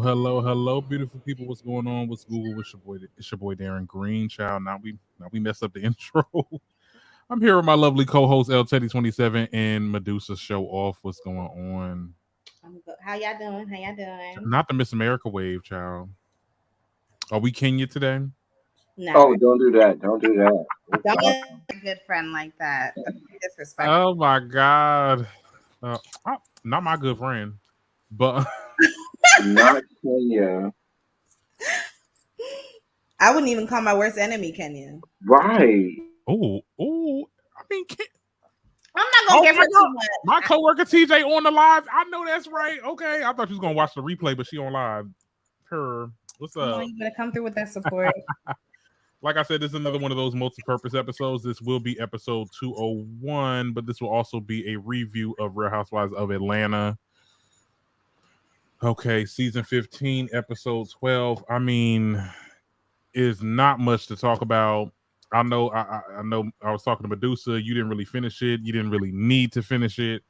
hello, beautiful people. What's going on? What's Google? What's your boy? It's your boy Darren Green, child. Now we messed up the intro. I'm here with my lovely co-host L Teddy 27 and Medusa. Show off. What's going on? I'm good. How y'all doing? How y'all doing? Not the Miss America wave, child. Are we Kenya today? No. Oh, don't do that. Don't do that. Don't get a good friend like that. Disrespectful. Oh my God. Not my good friend, but not Kenya. I wouldn't even call my worst enemy Kenya. Right. Oh. I mean, I'm not gonna give her too much. My coworker TJ on the live. I know that's right. Okay, I thought she was gonna watch the replay, but she on live. Her, what's up? You better come through with that support. Like I said, this is another one of those multi-purpose episodes. This will be episode 201, but this will also be a review of Real Housewives of Atlanta. Okay, season 15, episode 12. I mean, is not much to talk about. I know. I know. I was talking to Medusa. You didn't really finish it. You didn't really need to finish it.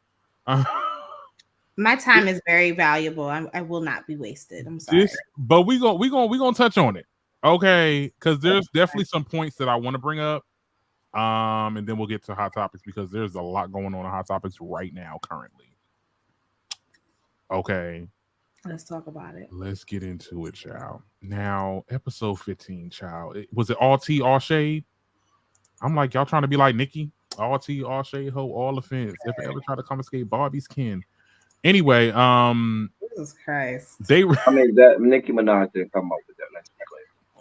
My time is very valuable. I will not be wasted. I'm sorry. But we gonna touch on it. Okay, because there's definitely some points that I want to bring up, and then we'll get to hot topics because there's a lot going on in hot topics right now, currently. Okay, let's talk about it. Let's get into it, child. Now, episode 15, child. Was it all tea, all shade? I'm like, y'all trying to be like Nikki? All tea, all shade, ho, all offense. If I ever try to confiscate Barbie's kin. Anyway, Jesus Christ. That Nicki Minaj didn't come up with that.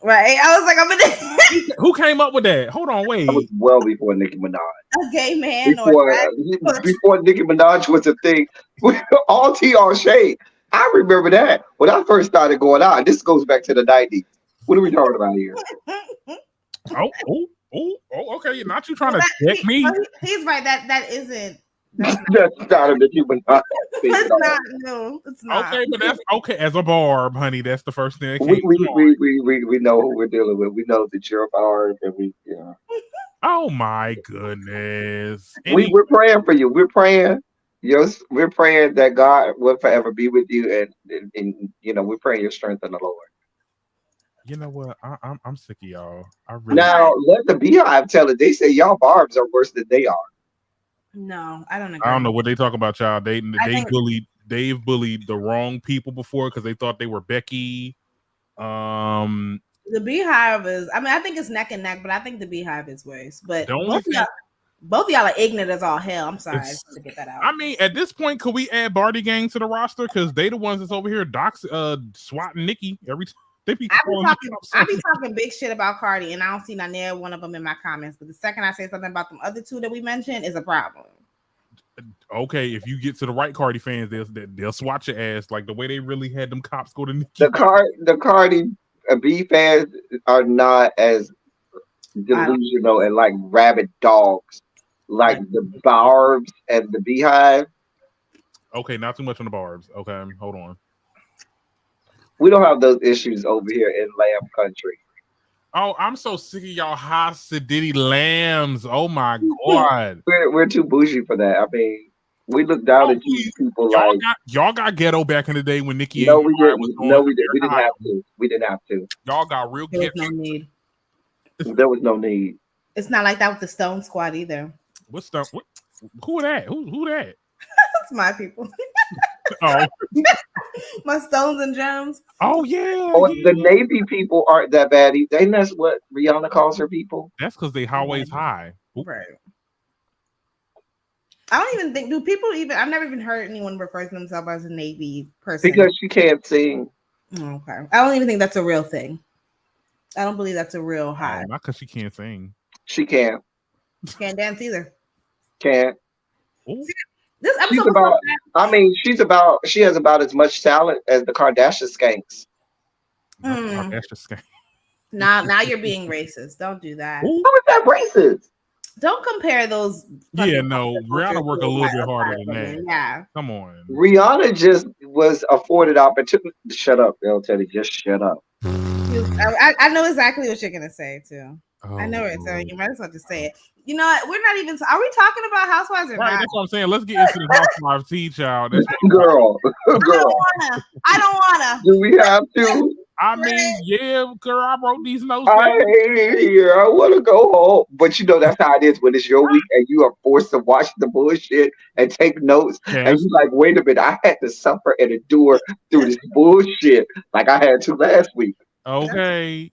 Right, I was like, I'm gonna. Who came up with that? Hold on, wait. That was well before Nicki Minaj. A gay man, before Nicki Minaj was a thing. All tea, all shade. I remember that when I first started going out. This goes back to the 90s. What are we talking about here? Okay. Not you trying to check me. He's right. That isn't. That's not a Nicki Minaj. It's not. No, it's not. Okay, but that's okay. As a barb, honey, that's the first thing. We know who we're dealing with. We know that you're a barb, and Oh my goodness. We're praying for you. We're praying. Yes, we're praying that God will forever be with you, and we're praying your strength in the Lord. You know what? I'm sick of y'all. Now let the Beehive tell it. They say y'all barbs are worse than they are. No, I don't agree. I don't know what they talk about, child. They've bullied the wrong people before because they thought they were Becky. The Beehive is. I mean, I think it's neck and neck, but I think the Beehive is worse. But both of y'all are ignorant as all hell. I'm sorry to get that out. I mean, at this point, could we add Barty Gang to the roster? Because they the ones that's over here swatting Nikki every time. I be talking big shit about Cardi, and I don't see near one of them in my comments. But the second I say something about them other two that we mentioned is a problem. Okay, if you get to the right Cardi fans, they'll swat your ass like the way they really had them cops go to Nikki. The Cardi B fans are not as delusional and like rabid dogs like the Barbs and the Beehive. Okay, not too much on the Barbs. Okay, hold on. We don't have those issues over here in Lamb Country. Oh, I'm so sick of y'all high sedity lambs. Oh my God. We're too bougie for that. I mean, we look down at you people y'all got ghetto back in the day when Nikki. No, we didn't. No, we didn't. We didn't have to. We didn't have to. Y'all got real ghetto. No need. There was no need. It's not like that with the Stone Squad either. What's Stone? Who that? Who that? That's my people. Oh. My Stones and Gems. Oh yeah. The Navy people aren't that bad. Ain't that's what Rihanna calls her people? That's because they always high. Right. I don't even think. Do people even? I've never even heard anyone refer to themselves as a Navy person because she can't sing. Okay. I don't even think that's a real thing. I don't believe that's a real high. Not because she can't sing. She can't. She can't dance either. Can't. Ooh. This episode she has about as much talent as the Kardashian skanks. Now you're being racist. Don't do that. How is that racist? Don't compare those. Yeah, no. Rihanna worked a little bit harder than that. Yeah. Come on. Rihanna just was afforded opportunity. Shut up, Bill Teddy. Just shut up. I know exactly what you're gonna say too. I know it. So you might as well just say it. You know what? We're not even. Are we talking about Housewives or right? not? That's what I'm saying. Let's get into the Housewives tea, child. Girl. I don't wanna. Do we have to? I mean, yeah, girl, I wrote these notes I down. hate it here. I want to go home. But you know, that's how it is when it's your week and you are forced to watch the bullshit and take notes. Yes. And you're like, wait a minute, I had to suffer and endure through this bullshit like I had to last week. Okay.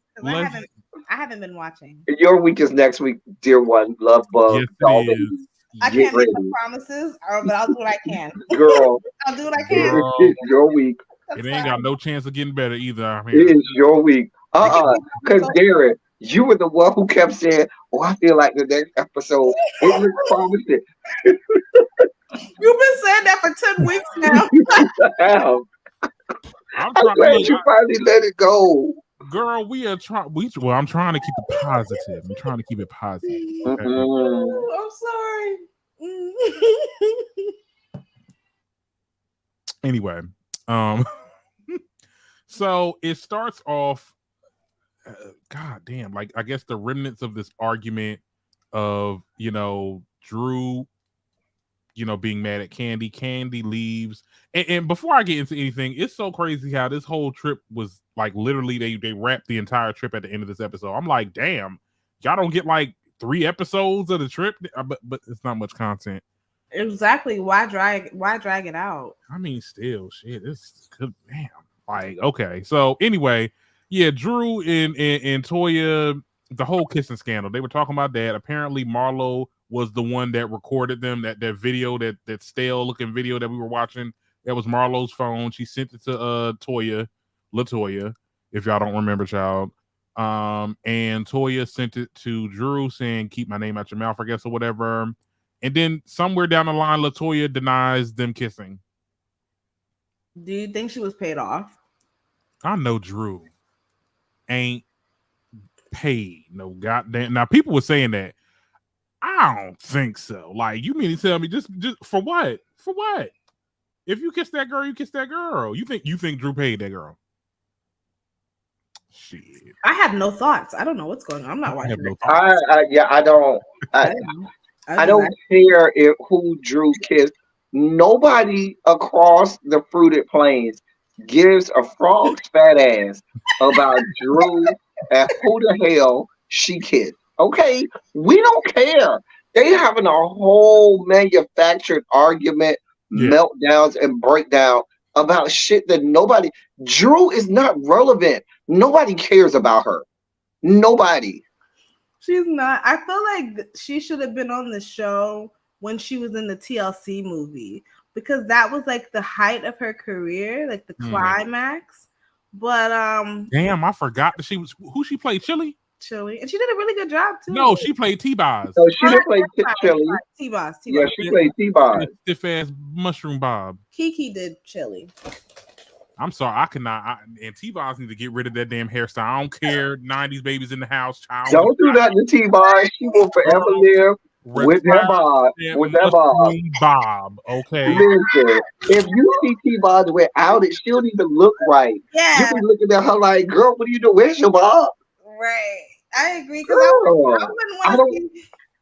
I haven't been watching. Your week is next week, dear one. Love bug. Yes, it is. I can't make no promises, but I'll do what I can. Girl. I'll do what I can. It's your week. It ain't got no chance of getting better either. I mean, It is your week. Because Darren, you were the one who kept saying, "Oh, I feel like the next episode it looks promising." You've been saying that for 10 weeks now. I'm glad you finally let it go. Girl, we are trying. Well, I'm trying to keep it positive. I'm trying to keep it positive. Okay? I'm sorry. Anyway, so it starts off. God damn! Like I guess the remnants of this argument of Drew, being mad at Candy. Candy leaves, and before I get into anything, it's so crazy how this whole trip was like literally they wrapped the entire trip at the end of this episode. I'm like, damn, y'all don't get like 3 episodes of the trip, but it's not much content. Exactly. Why drag it out? I mean, still, shit. It's good. Damn. Like, okay. So anyway, yeah, Drew and Toya, the whole kissing scandal. They were talking about that. Apparently, Marlo was the one that recorded them. That video, that stale looking video that we were watching. That was Marlo's phone. She sent it to LaToya, if y'all don't remember, child. And Toya sent it to Drew saying, "Keep my name out your mouth," I guess, or whatever. And then somewhere down the line, LaToya denies them kissing. Do you think she was paid off? I know Drew ain't paid no goddamn. Now people were saying that. I don't think so. Like, you mean to tell me just for what? For what? If you kiss that girl, you kiss that girl. You think Drew paid that girl? Shit. I have no thoughts. I don't know what's going on. I'm not watching. I don't. I don't care who Drew kissed. Nobody across the fruited plains gives a frog's fat ass about Drew and who the hell she kissed. Okay, we don't care. They having a whole manufactured argument, meltdowns and breakdown about shit that nobody. Drew is not relevant. Nobody cares about her. Nobody. She's not. I feel like she should have been on the show when she was in the TLC movie, because that was like the height of her career, like the climax. But damn, I forgot that she was who she played. Chili, and she did a really good job too. No, she played T-Boz. No, she didn't play Chili. T-Boz. Yeah, she played T-Boz. Stiff ass mushroom Bob. Kiki did Chili. I'm sorry, I cannot. And T-Boz need to get rid of that damn hairstyle. I don't care. 90s babies in the house, child. Don't do that to T-Boz. She will forever live with that Bob. With that Bob. Okay. Listen, if you see T-Boz without it, she don't even look right. Yeah. You be looking at her like, girl, what are you doing? Where's your Bob? Right. I agree. Because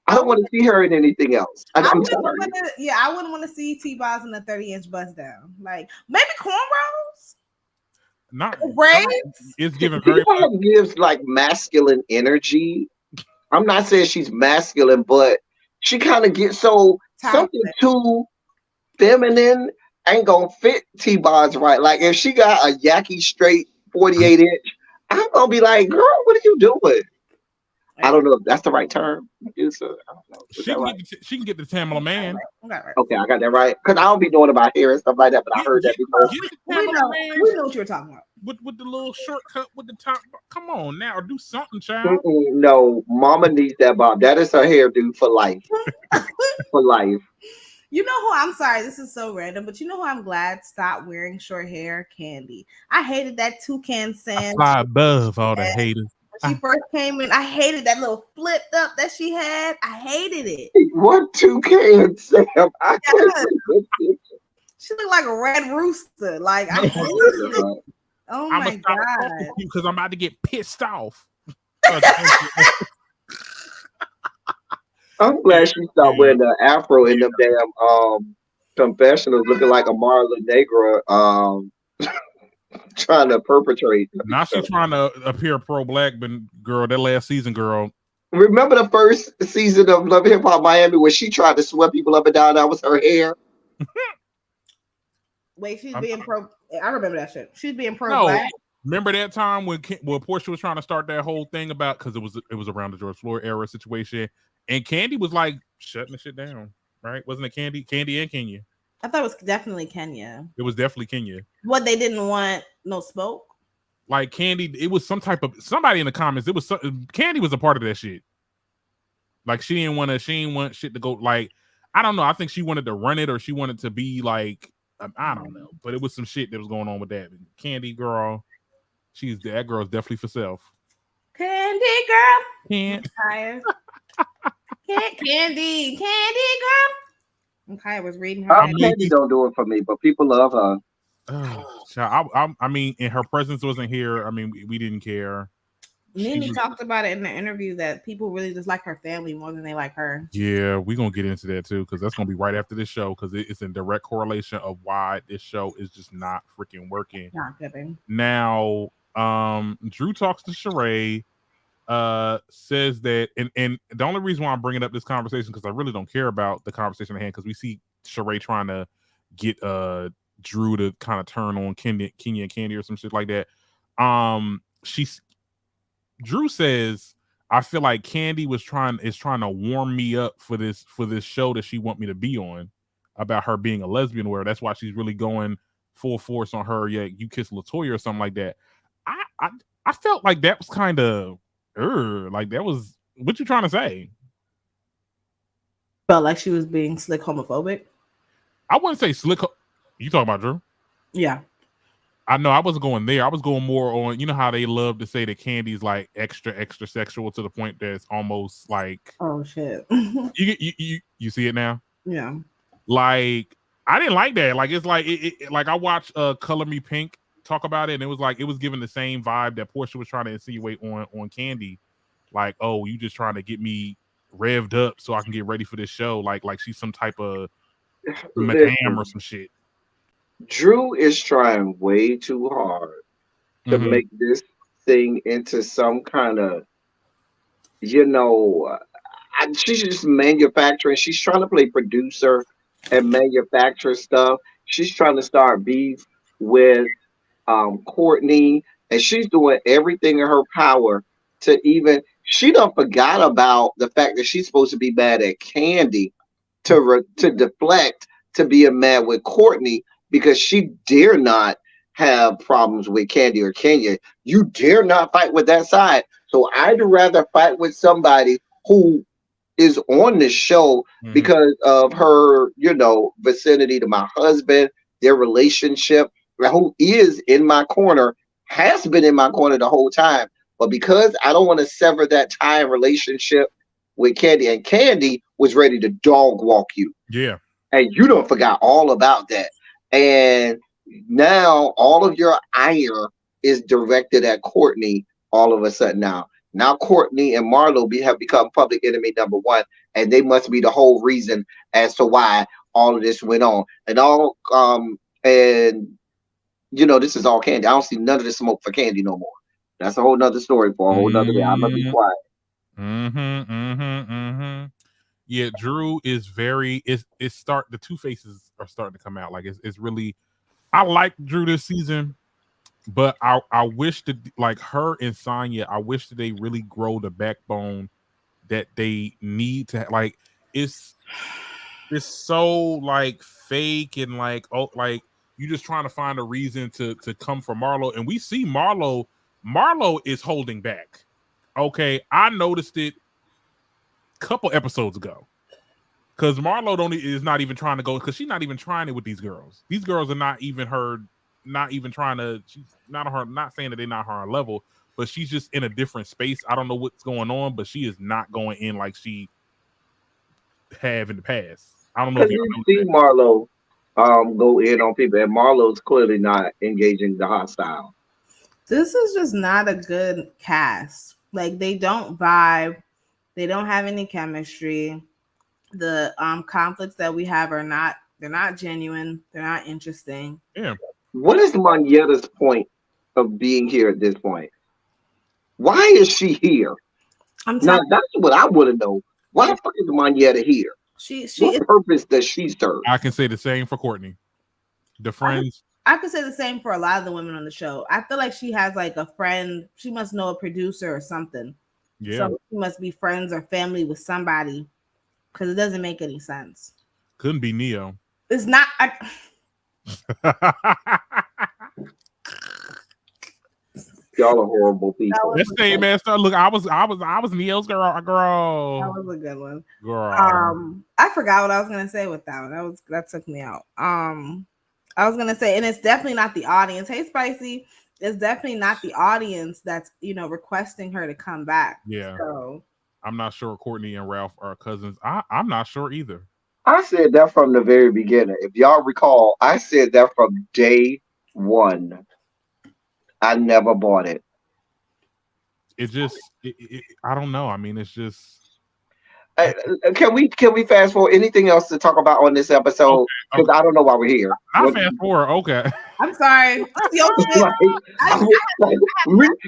I don't want to see her in anything else. I wouldn't want to see T-Boz in a 30-inch bust down. Like, maybe cornrows? Not braids? It's giving very much. Gives like masculine energy. I'm not saying she's masculine, but she kind of gets something too feminine ain't gonna fit T-Boz right. Like, if she got a yaki straight 48-inch, I'm gonna be like, girl, what are you doing? I don't know if that's the right term. I don't know. She can get the Tamala man. Okay, I got that right. Because I don't be knowing about hair and stuff like that, but I heard that before. We know what you were talking about. With the little shortcut with the top. Come on now, do something, child. No, mama needs that bob. That is her hairdo for life. For life. You know who? I'm sorry, this is so random, but you know who I'm glad stopped wearing short hair? Candy. I hated that toucan sand. I fly above all the haters. She first came in, I hated that little flipped up that she had. I hated it. What toucan, Sam? She looked like a red rooster. Like, I hated it. Oh my god! Because I'm about to get pissed off. I'm glad she stopped wearing the afro in them damn confessionals, looking like a Marla Negra trying to perpetrate. Now she's trying to appear pro-black, but girl, that last season, girl. Remember the first season of Love and Hip Hop Miami when she tried to sweep people up and down? That was her hair. Wait, she's being pro. I remember that shit. She's being pro-black. No, remember that time when Portia was trying to start that whole thing about, because it was around the George Floyd era situation, and Candy was like shutting the shit down, right? Wasn't it Candy and Kenya? I thought it was definitely Kenya. It was definitely Kenya. What, they didn't want no smoke? Like Candy, it was some type of somebody in the comments. It was Candy was a part of that shit. Like she didn't want shit to go. Like I don't know. I think she wanted to run it, or she wanted to be like I don't know. But it was some shit that was going on with that. Candy girl, that girl's definitely for self. Candy girl, can't. Candy girl. Okay, was reading her. Candy don't do it for me, but people love her. I mean, and her presence wasn't here. I mean, we didn't care. Nene talked about it in the interview that people really just like her family more than they like her. Yeah, we're gonna get into that too, because that's gonna be right after this show, because it's in direct correlation of why this show is just not freaking working. Not kidding. Now, Drew talks to Sheree, says that, and the only reason why I'm bringing up this conversation, because I really don't care about the conversation at hand, because we see Sheree trying to get Drew to kind of turn on Kenya and Candy or some shit like that. Drew says, I feel like Candy is trying to warm me up for this show that she want me to be on, about her being a lesbian, where that's why she's really going full force on her. Yeah, you kiss LaToya or something like that. I felt like that was kind of like that was what you trying to say. Felt like she was being slick homophobic. I wouldn't say slick. You talking about Drew? Yeah. I know I wasn't going there. I was going more on, you know how they love to say that Candy's like extra sexual to the point that it's almost like, oh shit. you see it now? Yeah. Like I didn't like that. Like it's like like I watched Color Me Pink talk about it, and it was like it was giving the same vibe that Portia was trying to insinuate on Candy. Like, oh, you just trying to get me revved up so I can get ready for this show. Like she's some type of madame or some shit. Drew is trying way too hard to make this thing into some kind of, she's just manufacturing. She's trying to play producer and manufacture stuff. She's trying to start beef with Courtney, and she's doing everything in her power to even. She done forgot about the fact that she's supposed to be mad at Candy to deflect to being mad with Courtney, because she dare not have problems with Candy or Kenya. You dare not fight with that side. So I'd rather fight with somebody who is on the show because of her, vicinity to my husband, their relationship, who is in my corner, has been in my corner the whole time. But because I don't want to sever that tie and relationship with Candy, and Candy was ready to dog walk you. Yeah. And you don't forgot all about that. And now all of your ire is directed at Courtney all of a sudden now. Now Courtney and Marlo have become public enemy number one, and they must be the whole reason as to why all of this went on. And this is all Candy. I don't see none of the smoke for Candy no more. That's a whole nother story for a whole nother day. I'm gonna be quiet. Yeah, Drew is the two faces are starting to come out. Like it's really, I like Drew this season, but I wish that, like her and Sonya, I wish that they really grow the backbone that they need to. Like it's so like fake and like, oh, like you just trying to find a reason to come for Marlo, and we see Marlo is holding back. Okay, I noticed it couple episodes ago, because Marlo is not even trying to go, because she's not even trying it with these girls. These girls are not even trying to. She's not on her. Not saying that they're not her level, but she's just in a different space. I don't know what's going on, but she is not going in like she have in the past. I don't know if you see Marlo go in on people, and Marlo's clearly not engaging the hostile. This is just not a good cast. Like they don't vibe. They don't have any chemistry. the conflicts that we have are not, they're not genuine, they're not interesting. Yeah. What is Monyetta's point of being here at this point? Why is she here? Now that's what I want to know. Why the fuck is Monyetta here? What purpose does she serve? I can say the same for Courtney. The friends. I could say the same for a lot of the women on the show. I feel like she has like a friend. She must know a producer or something. Yeah. So she must be friends or family with somebody, because it doesn't make any sense. Couldn't be Neo. It's not. Y'all are horrible people. That same man star. Look, I was Neo's girl. That was a good one. Girl. I forgot what I was gonna say with that one. That took me out. I was gonna say, and it's definitely not the audience. Hey, Spicy, it's definitely not the audience that's requesting her to come back. Yeah. So I'm not sure Courtney and Ralph are cousins. I'm not sure either. I said that from the very beginning. If y'all recall, I said that from day one. I never bought it. It just, I don't know. I mean, it's just. Can we fast forward? Anything else to talk about on this episode? Because I don't know why we're here. I'll fast forward. Okay. I'm sorry.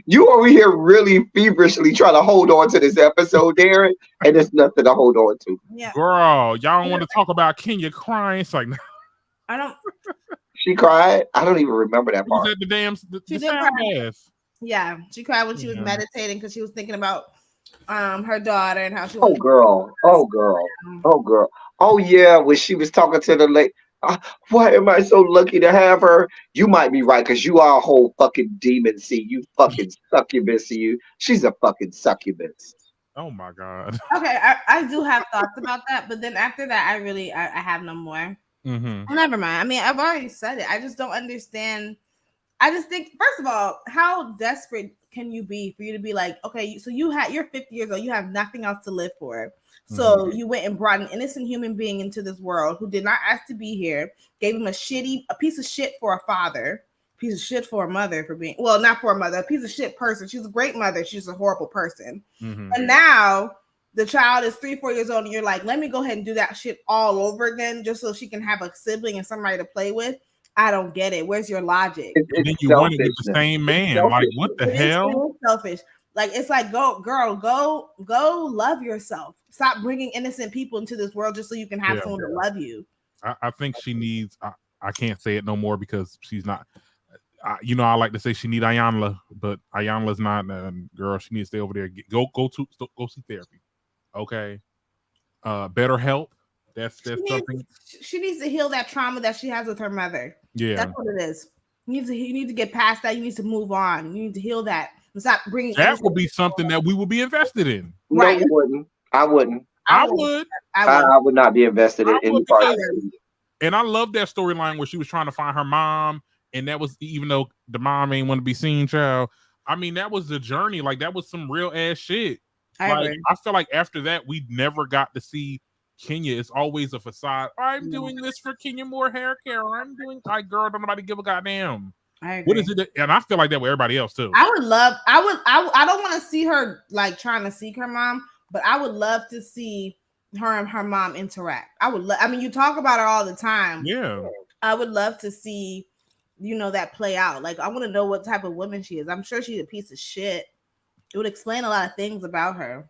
You over here really feverishly trying to hold on to this episode, Darren, and there's nothing to hold on to. Yeah. Girl, y'all don't want to talk about Kenya crying. It's like, I don't. She cried. I don't even remember that part. At the damn. She did cry. Yeah, she cried when she was meditating because she was thinking about her daughter and how she. Oh girl. Oh yeah, when she was talking to the lady. Why am I so lucky to have her? You might be right, because you are a whole fucking demon. See, you fucking succubus. See, you. She's a fucking succubus. Oh my god. Okay, I do have thoughts about that, but then after that, I have no more. Mm-hmm. Never mind. I mean, I've already said it. I just don't understand. I just think, first of all, how desperate can you be for you to be like, okay, so you're 50 years old, you have nothing else to live for. So you went and brought an innocent human being into this world who did not ask to be here, gave him a piece of shit for a father, piece of shit for a mother for being, well, not for a mother, a piece of shit person. She's a great mother. She's a horrible person. And now the child is 3-4 years old and you're like, let me go ahead and do that shit all over again just so she can have a sibling and somebody to play with. I don't get it. Where's your logic? And then you want it with the same man. Like, what the hell? Selfish. Like, it's like, go love yourself. Stop bringing innocent people into this world just so you can have someone to love you. I think she needs, I can't say it no more because she's not, I like to say she need Ayanla, but Ayanla's not, girl, she needs to stay over there. Go see therapy. Okay. Better help. That's something. She needs to heal that trauma that she has with her mother. Yeah. That's what it is. You need to get past that. You need to move on. You need to heal that. Stop bringing that would be something that we would be invested in. Right. No, you wouldn't. I wouldn't. I would. I would not be invested in any part of it. And I love that storyline where she was trying to find her mom, and that was, even though the mom ain't want to be seen, child. I mean, that was the journey. Like, that was some real ass shit. I feel like after that, we never got to see Kenya. It's always a facade. I'm doing this for Kenya Moore hair care. I'm doing, like, girl, don't nobody give a goddamn. What is it? And I feel like that with everybody else too. I don't want to see her like trying to seek her mom, but I would love to see her and her mom interact. I mean, you talk about her all the time. Yeah. I would love to see, that play out. Like, I want to know what type of woman she is. I'm sure she's a piece of shit. It would explain a lot of things about her.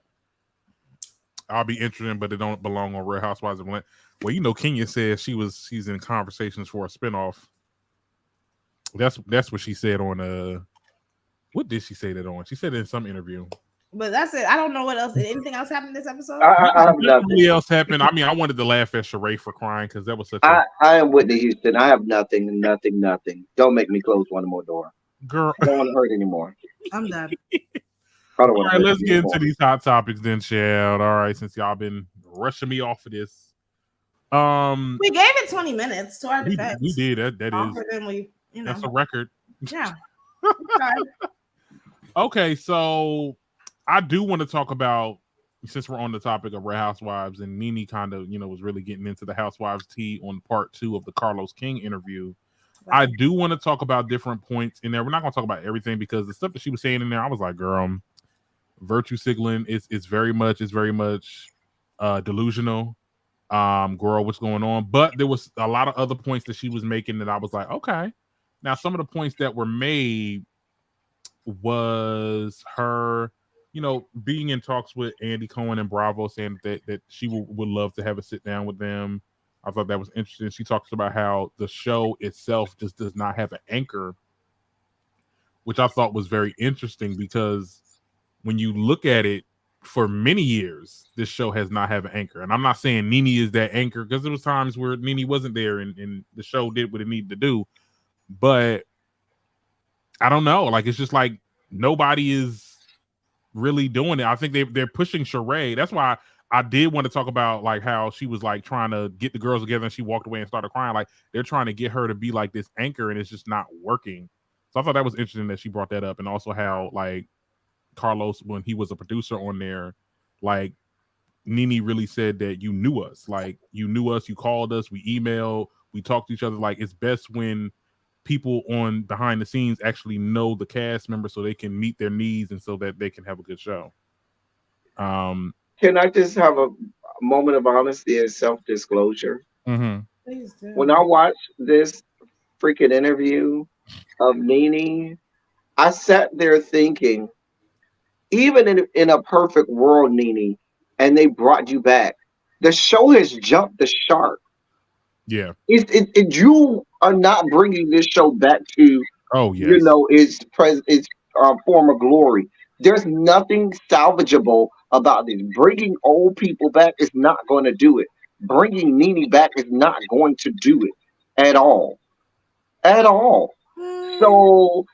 I'll be interested, but it don't belong on Real Housewives of Atlanta. Well, Kenya says she's in conversations for a spinoff. That's what she said on what did she say that on? She said it in some interview. But that's it. I don't know what else. Did anything else happen this episode? Nothing else happened. I mean, I wanted to laugh at Sheree for crying because that was such. I am Whitney Houston. I have nothing. Don't make me close one more door, girl. I don't want to hurt anymore. I'm done. All right, let's get into these hot topics then, child. All right, since y'all been rushing me off of this, we gave it 20 minutes to our defense. We did. That is. That's a record. Yeah. Okay, so I do want to talk about, since we're on the topic of Real Housewives, and Nene kind of, was really getting into the Housewives tea on part 2 of the Carlos King interview. Right. I do want to talk about different points in there. We're not going to talk about everything because the stuff that she was saying in there, I was like, girl, virtue signaling is very much delusional. girl, what's going on? But there was a lot of other points that she was making that I was like, okay. Now, some of the points that were made was her, being in talks with Andy Cohen and Bravo, saying that she would love to have a sit down with them. I thought that was interesting. She talks about how the show itself just does not have an anchor, which I thought was very interesting because when you look at it, for many years, this show has not had an anchor. And I'm not saying Nene is that anchor, because there was times where Nene wasn't there and the show did what it needed to do. But I don't know. Like, it's just like nobody is really doing it. I think they're pushing Sheree. That's why I did want to talk about like how she was like trying to get the girls together and she walked away and started crying. Like, they're trying to get her to be like this anchor and it's just not working. So I thought that was interesting that she brought that up. And also how like Carlos, when he was a producer on there, like Nene really said that you knew us. Like, you knew us, you called us, we emailed, we talked to each other. Like, it's best when people on behind the scenes actually know the cast members so they can meet their needs and so that they can have a good show. Can I just have a moment of honesty and self-disclosure? Mm-hmm. Please do. When I watched this freaking interview of Nene, I sat there thinking, even in a perfect world, Nene, and they brought you back, the show has jumped the shark. Yeah. You are not bringing this show back to, oh yes, its former glory. There's nothing salvageable about this. Bringing old people back is not going to do it. Bringing Nene back is not going to do it at all, at all. So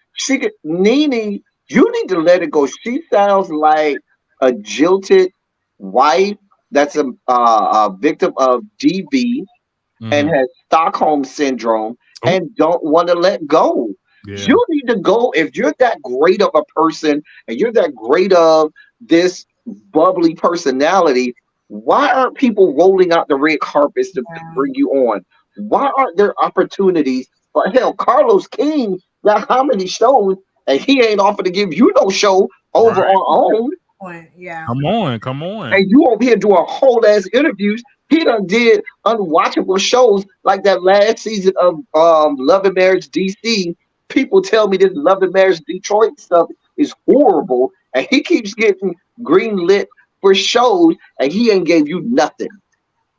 Nene, you need to let it go. She sounds like a jilted wife that's a victim of DB and has Stockholm syndrome and don't want to let go. Yeah. You need to go. If you're that great of a person and you're that great of this bubbly personality, why aren't people rolling out the red carpets to bring you on? Why aren't there opportunities? But hell, Carlos King got how many shows and he ain't offered to give you no show over on OWN. Yeah. Come on. And you over here doing whole ass interviews. He done did unwatchable shows like that last season of Love and Marriage DC. People tell me this Love and Marriage Detroit stuff is horrible, and he keeps getting greenlit for shows, and he ain't gave you nothing.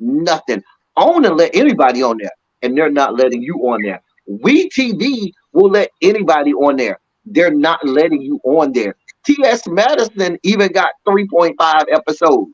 Nothing. I want to let anybody on there, and they're not letting you on there. WeTV will let anybody on there. They're not letting you on there. T.S. Madison even got 3.5 episodes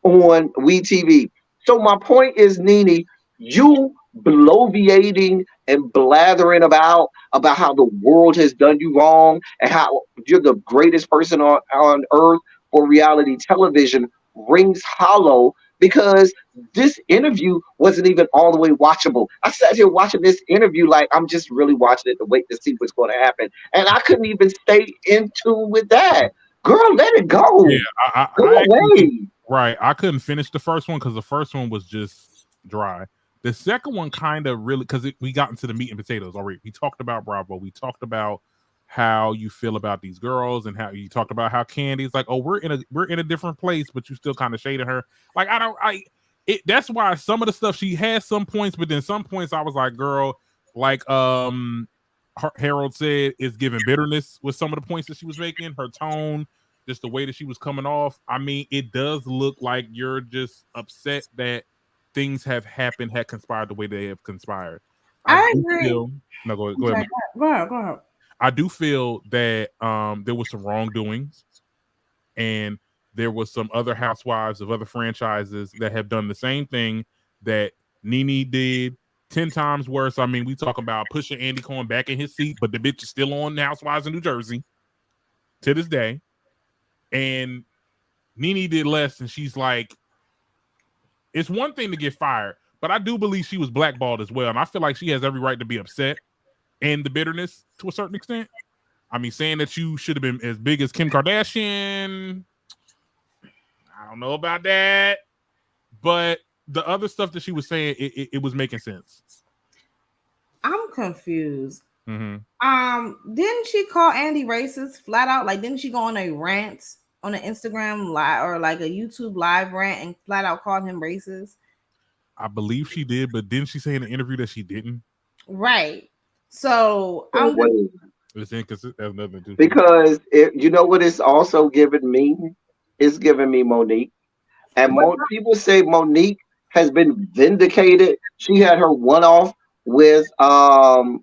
on WeTV. So my point is, Nene, you bloviating and blathering about how the world has done you wrong and how you're the greatest person on earth for reality television rings hollow, because this interview wasn't even all the way watchable. I sat here watching this interview like I'm just really watching it to wait to see what's going to happen. And I couldn't even stay in tune with that. Girl, let it go. Yeah, Go away. Right. I couldn't finish the first one because the first one was just dry. The second one kind of really, because we got into the meat and potatoes already. We talked about Bravo. We talked about how you feel about these girls and how you talked about how Candy's like, oh, we're in a different place, but you still kind of shaded her. Like, that's why some of the stuff she has some points, but then some points I was like, girl, like Harold said, is giving bitterness with some of the points that she was making. Her tone, just the way that she was coming off. I mean, it does look like you're just upset that things had conspired the way they have conspired. I agree. Go ahead. Go ahead. I do feel that there was some wrongdoings, and there was some other housewives of other franchises that have done the same thing that Nene did 10 times worse. I mean, we talk about pushing Andy Cohen back in his seat, but the bitch is still on Housewives of New Jersey to this day. And Nene did less, and she's like, it's one thing to get fired, but I do believe she was blackballed as well. And I feel like she has every right to be upset and the bitterness to a certain extent. I mean, saying that you should have been as big as Kim Kardashian, I don't know about that. But the other stuff that she was saying, it was making sense. I'm confused. Mm-hmm. Didn't she call Andy racist flat out? Like, didn't she go on a rant on an Instagram live or like a YouTube live rant and flat out called him racist? I believe she did, but didn't she say in the interview that she didn't? Right. So So what is it? It's inconsistent. Has nothing to do. Because you know what it's also giving me? It's giving me Monique. And people say Monique has been vindicated. She had her one off with Netflix,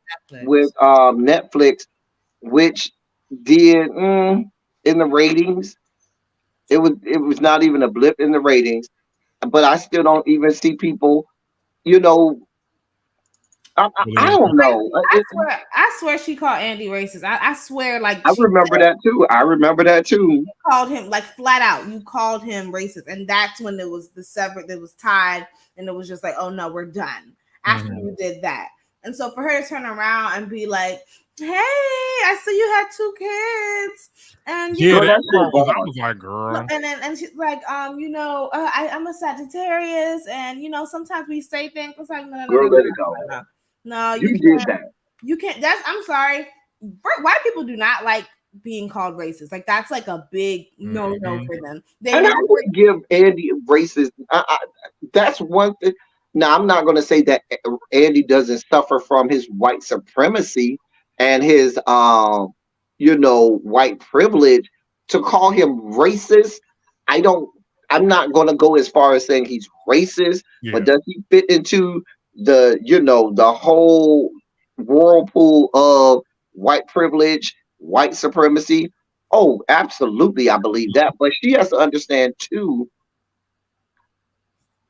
which did in the ratings. It was not even a blip in the ratings. But I still don't even see people. You know, I don't know. I swear she called Andy racist. I swear, like I remember that too. I remember that too. Called him like flat out. You called him racist, and that's when it was the severed. It was tied, and it was just like, oh no, we're done after you did that. And so for her to turn around and be like, "Hey, I see you had 2 kids," and I was like, girl, and she's like, I'm a Sagittarius, and sometimes we say things. It's like, no, let it go. No, you did that. You can't. I'm sorry. White people do not like being called racist. Like that's like a big no for them. I would give Andy racist. That's one thing. Now I'm not going to say that Andy doesn't suffer from his white supremacy and his white privilege. To call him racist, I'm not going to go as far as saying he's racist, but does he fit into the whole whirlpool of white privilege, white supremacy? Oh, absolutely, I believe that. But she has to understand too,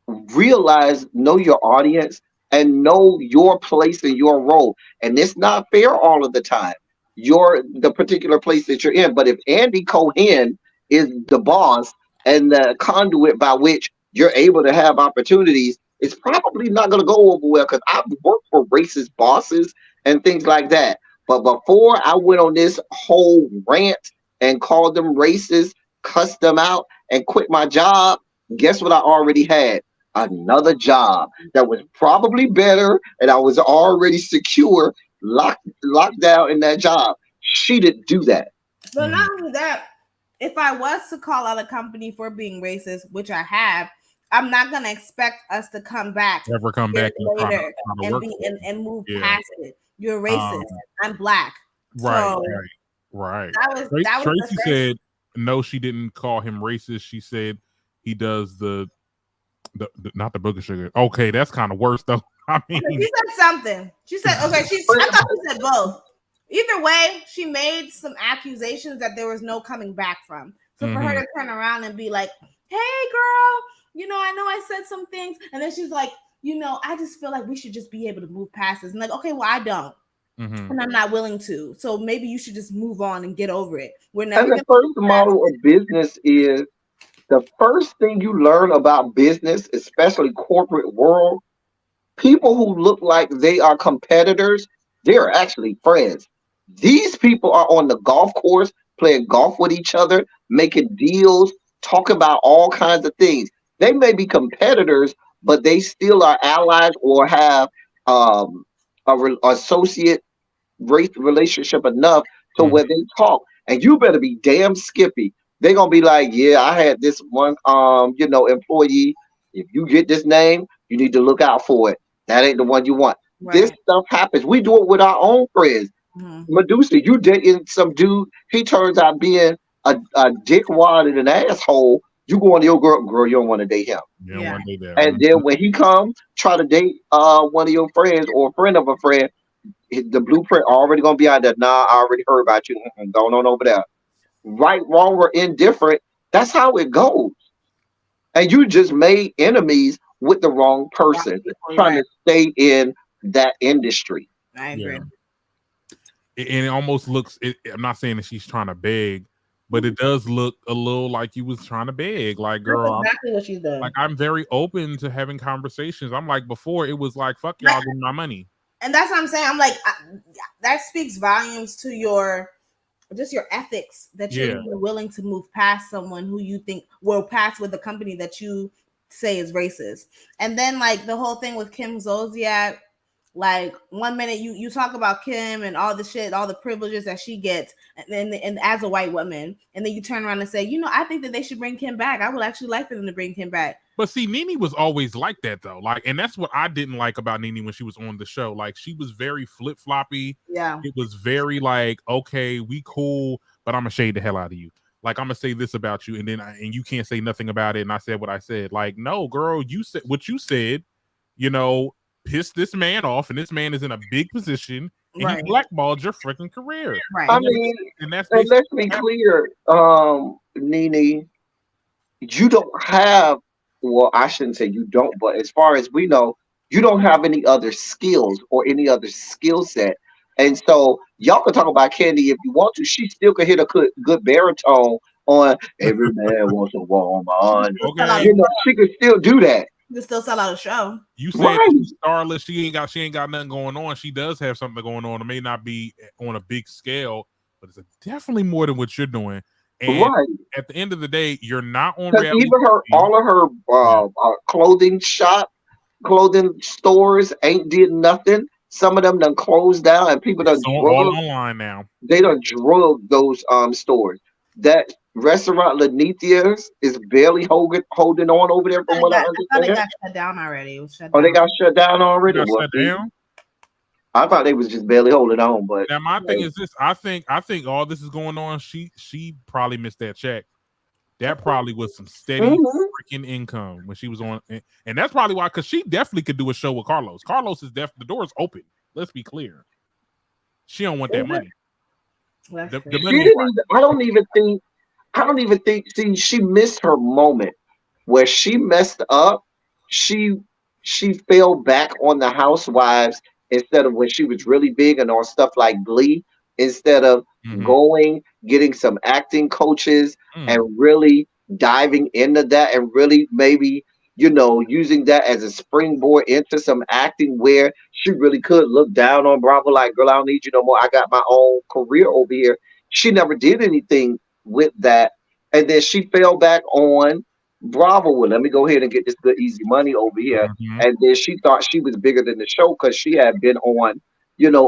know your audience and know your place and your role. And it's not fair all of the time. You're the particular place that you're in. But if Andy Cohen is the boss and the conduit by which you're able to have opportunities, it's probably not going to go over well, because I've worked for racist bosses and things like that. But before I went on this whole rant and called them racist, cussed them out, and quit my job, guess what I already had? Another job that was probably better, and I was already secure, locked down in that job. She didn't do that. But not only that, if I was to call out a company for being racist, which I have, I'm not gonna expect us to come back later and move past it. You're racist. I'm black. Right. Tracy said no, she didn't call him racist. She said he does the not the booger sugar. Okay, that's kind of worse though. I mean, she said something. She said, okay, I thought she said both. Either way, she made some accusations that there was no coming back from. So for her to turn around and be like, hey girl, I know I said some things, and then she's like, I just feel like we should just be able to move past this. And like, okay, well, I don't. And I'm not willing to. So maybe you should just move on and get over it. We're never. And the first model of business is the first thing you learn about business, especially corporate world. People who look like they are competitors, they are actually friends. These people are on the golf course playing golf with each other, making deals, talking about all kinds of things. They may be competitors, but they still are allies or have associate race relationship enough to where they talk. And you better be damn skippy. They're gonna be like, yeah, I had this one employee. If you get this name, you need to look out for it. That ain't the one you want. Right. This stuff happens. We do it with our own friends. Medusa, you dating some dude, he turns out being a dickwad and an asshole. You go on to your girl, you don't want to date him. And then when he comes, try to date one of your friends or a friend of a friend, the blueprint already gonna be out there. Nah, I already heard about you. Going on over there. Right, wrong, or indifferent. That's how it goes. And you just made enemies with the wrong person trying to stay in that industry. I agree. And it almost looks, I'm not saying that she's trying to beg, but it does look a little like you was trying to beg. Like, girl, that's exactly what she's done. Like, I'm very open to having conversations. I'm like, before it was like, fuck y'all, give me my money. And that's what I'm saying. I'm like, that speaks volumes to your ethics, that you're willing to move past someone who you think will pass with the company that you say is racist. And then like the whole thing with Kim Zolciak, Like 1 minute you talk about Kim and all the shit, all the privileges that she gets, and as a white woman, and then you turn around and say, I think that they should bring Kim back. I would actually like for them to bring Kim back. But see, Nene was always like that though. Like, and that's what I didn't like about Nene when she was on the show. Like, she was very flip-floppy. Yeah. It was very like, okay, we cool, but I'm gonna shade the hell out of you. Like, I'm gonna say this about you, and then and you can't say nothing about it. And I said what I said. Like, no, girl, you said what you said. Piss this man off, and this man is in a big position, and he blackballed your freaking career. Right. I mean, and let's be clear, Nene, you don't have. Well, I shouldn't say you don't, but as far as we know, you don't have any other skills or any other skill set. And so y'all can talk about Candy if you want to. She still could hit a good baritone on Every Man Wants a Woman. Okay. She could still do that. You can still sell out a show. You said she's starless. She ain't got nothing going on. She does have something going on. It may not be on a big scale, but it's definitely more than what you're doing. And at the end of the day, you're not on reality. Even all of her clothing stores ain't did nothing. Some of them done closed down, and people done all online now. They done drug those stores. That restaurant Lenithia's is barely holding on over there from what I understand. I thought it got shut down already. It was shut down. They got shut down already? Shut down? I thought they was just barely holding on, but now my thing is this: I think all this is going on. She probably missed that check. That probably was some steady freaking income when she was on, and that's probably why. Because she definitely could do a show with Carlos. Carlos is the door's open. Let's be clear. She don't want that money. The money I don't even think. See, she missed her moment where she messed up. She fell back on the Housewives instead of when she was really big and on stuff like Glee. Instead of getting some acting coaches and really diving into that and really maybe using that as a springboard into some acting where she really could look down on Bravo like, girl, I don't need you no more. I got my own career over here. She never did anything with that. And then she fell back on Bravo. Well, let me go ahead and get this good, easy money over here. And then she thought she was bigger than the show because she had been on,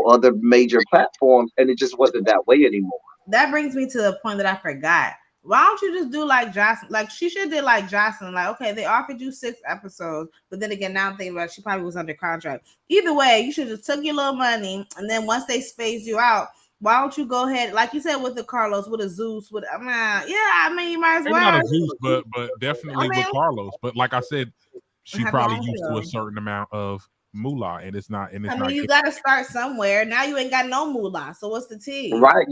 other major platforms, and it just wasn't that way anymore. That brings me to the point that I forgot. Why don't you just do like Jocelyn? Like, she should did like Jocelyn. Like, okay, they offered you 6 episodes, but then again, now I'm thinking about it, she probably was under contract. Either way, you should just took your little money, and then once they spaced you out, why don't you go ahead, like you said, with the Carlos, with a Zeus, with you might as well. Maybe not a Zeus, but definitely with Carlos. But like I said, she probably used to a certain amount of moolah, and it's not. You got to start somewhere. Now you ain't got no moolah, so what's the tea? Right,